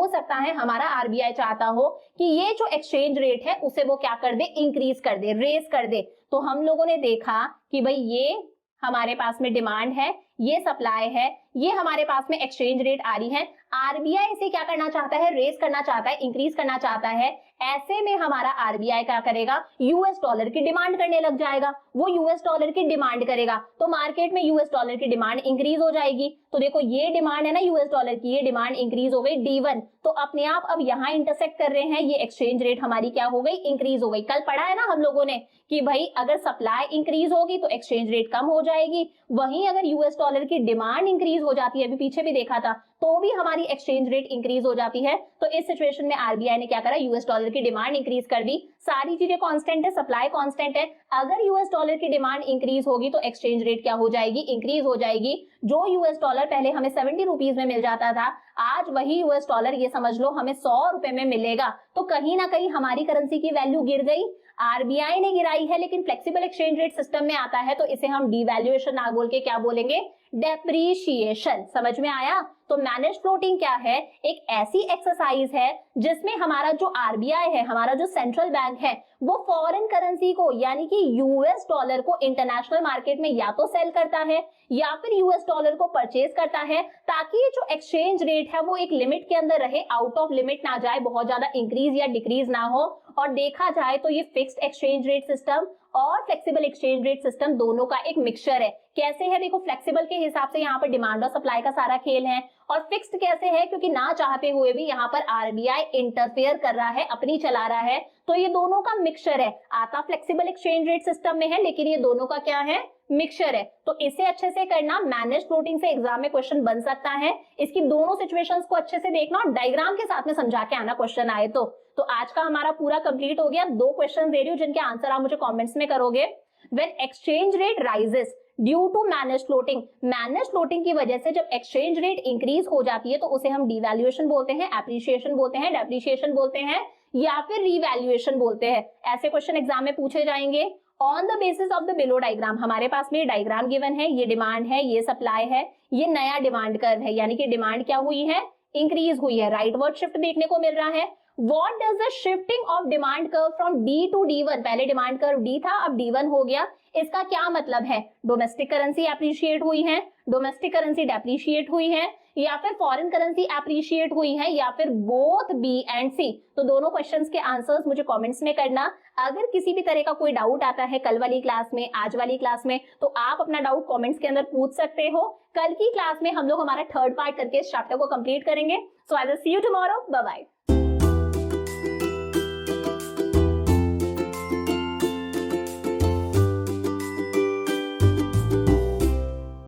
सकता है, हमारा आरबीआई चाहता हो कि ये जो एक्सचेंज रेट है उसे वो क्या कर दे, इंक्रीज कर दे, रेज कर दे। तो हम लोगों ने देखा कि भाई ये हमारे पास में डिमांड है, ये सप्लाई है, ये हमारे पास में एक्सचेंज रेट आ रही है। आरबीआई इसे क्या करना चाहता है, रेस करना चाहता है, इंक्रीज करना चाहता है। ऐसे में हमारा आरबीआई क्या करेगा, यूएस डॉलर की डिमांड करने लग जाएगा। वो यूएस डॉलर की डिमांड करेगा तो मार्केट में यूएस डॉलर की डिमांड इंक्रीज हो जाएगी। तो देखो ये डिमांड है ना यूएस डॉलर की, ये डिमांड इंक्रीज हो गई D1, तो अपने आप अब यहाँ इंटरसेक्ट कर रहे हैं, ये एक्सचेंज रेट हमारी क्या हो गई, इंक्रीज हो गई। कल पढ़ा है ना हम लोगों ने कि भाई अगर सप्लाई इंक्रीज होगी तो एक्सचेंज रेट कम हो जाएगी, वहीं अगर यूएस डॉलर की डिमांड इंक्रीज हो जाती है, अभी पीछे भी देखा था, तो भी हमारी एक्सचेंज रेट इंक्रीज हो जाती है। तो इस सिचुएशन में आरबीआई ने क्या करा, यूएस डॉलर की डिमांड इंक्रीज कर दी। सारी चीजें कांस्टेंट है, सप्लाई कांस्टेंट है। अगर यूएस डॉलर की डिमांड इंक्रीज होगी तो एक्सचेंज रेट क्या हो जाएगी, इंक्रीज हो जाएगी। जो यूएस डॉलर पहले हमें 70 रुपीज में मिल जाता था, आज वही यूएस डॉलर ये समझ लो हमें 100 रुपए में मिलेगा। तो कहीं ना कहीं हमारी करेंसी की वैल्यू गिर गई। आरबीआई ने गिराई है, लेकिन फ्लेक्सिबल एक्सचेंज रेट सिस्टम में आता है तो इसे हम डिवैल्यूएशन ना बोल के क्या बोलेंगे, डेप्रीशिएशन। समझ में आया। तो मैनेज फ्लोटिंग क्या है, एक ऐसी एक्सरसाइज है जिसमें हमारा जो आरबीआई है, हमारा जो सेंट्रल बैंक है, वो फॉरेन करेंसी को यानी कि यूएस डॉलर को इंटरनेशनल मार्केट में या तो सेल करता है या फिर यूएस डॉलर को परचेज करता है, ताकि ये जो एक्सचेंज रेट है वो एक लिमिट के अंदर रहे, आउट ऑफ लिमिट ना जाए, बहुत ज्यादा इंक्रीज या डिक्रीज ना हो। और देखा जाए तो ये फिक्स्ड एक्सचेंज रेट सिस्टम और फ्लेक्सिबल एक्सचेंज रेट सिस्टम दोनों का एक मिक्सचर है। कैसे है, देखो फ्लेक्सिबल के हिसाब से यहाँ पर डिमांड और सप्लाई का सारा खेल है, और फिक्स्ड कैसे है, क्योंकि ना चाहते हुए भी यहाँ पर आरबीआई इंटरफेयर कर रहा है, अपनी चला रहा है। तो ये दोनों का मिक्सचर है। आता फ्लेक्सिबल एक्सचेंज रेट सिस्टम में है, लेकिन ये दोनों का क्या है, मिक्सचर है। तो इसे अच्छे से करना, मैनेज फ्लोटिंग से एग्जाम में क्वेश्चन बन सकता है। इसकी दोनों सिचुएशंस को अच्छे से देखना और डायग्राम के साथ में समझा के आना क्वेश्चन आए तो आज का हमारा पूरा कंप्लीट हो गया। 2 क्वेश्चन दे रही हूँ जिनके आंसर आप मुझे कमेंट्स में करोगे। When exchange rate rises due to manage floating, manage floating की वजह से जब एक्सचेंज रेट इंक्रीज हो जाती है तो उसे हम डिवैल्यूएशन बोलते हैं, एप्रिसिएशन बोलते हैं, डेप्रिसिएशन बोलते हैं या फिर रिवैल्यूएशन बोलते हैं। ऐसे क्वेश्चन एग्जाम में पूछे जाएंगे। On the basis of the below diagram, हमारे पास में डायग्राम गिवन है, ये डिमांड है, ये सप्लाई है, ये नया डिमांड कर्व है, यानी कि डिमांड क्या हुई है, इंक्रीज हुई है, राइटवर्ड शिफ्ट देखने को मिल रहा है। What does the shifting of demand curve from D to D1, पहले डिमांड कर्व D था अब D1 हो गया, इसका क्या मतलब है, डोमेस्टिक करेंसी एप्रिशिएट हुई है, डोमेस्टिक करेंसी डेप्रिशिएट हुई है, या फिर फॉरेन करेंसी अप्रिशिएट हुई है, या फिर बोथ बी एंड सी? तो दोनों क्वेश्चंस के आंसर्स मुझे कमेंट्स में करना। अगर किसी भी तरह का कोई डाउट आता है कल वाली क्लास में, आज वाली क्लास में, तो आप अपना डाउट कमेंट्स के अंदर पूछ सकते हो। कल की क्लास में हम लोग हमारा थर्ड पार्ट करके इस चैप्टर को कंप्लीट करेंगे। So I will see you tomorrow. Bye bye.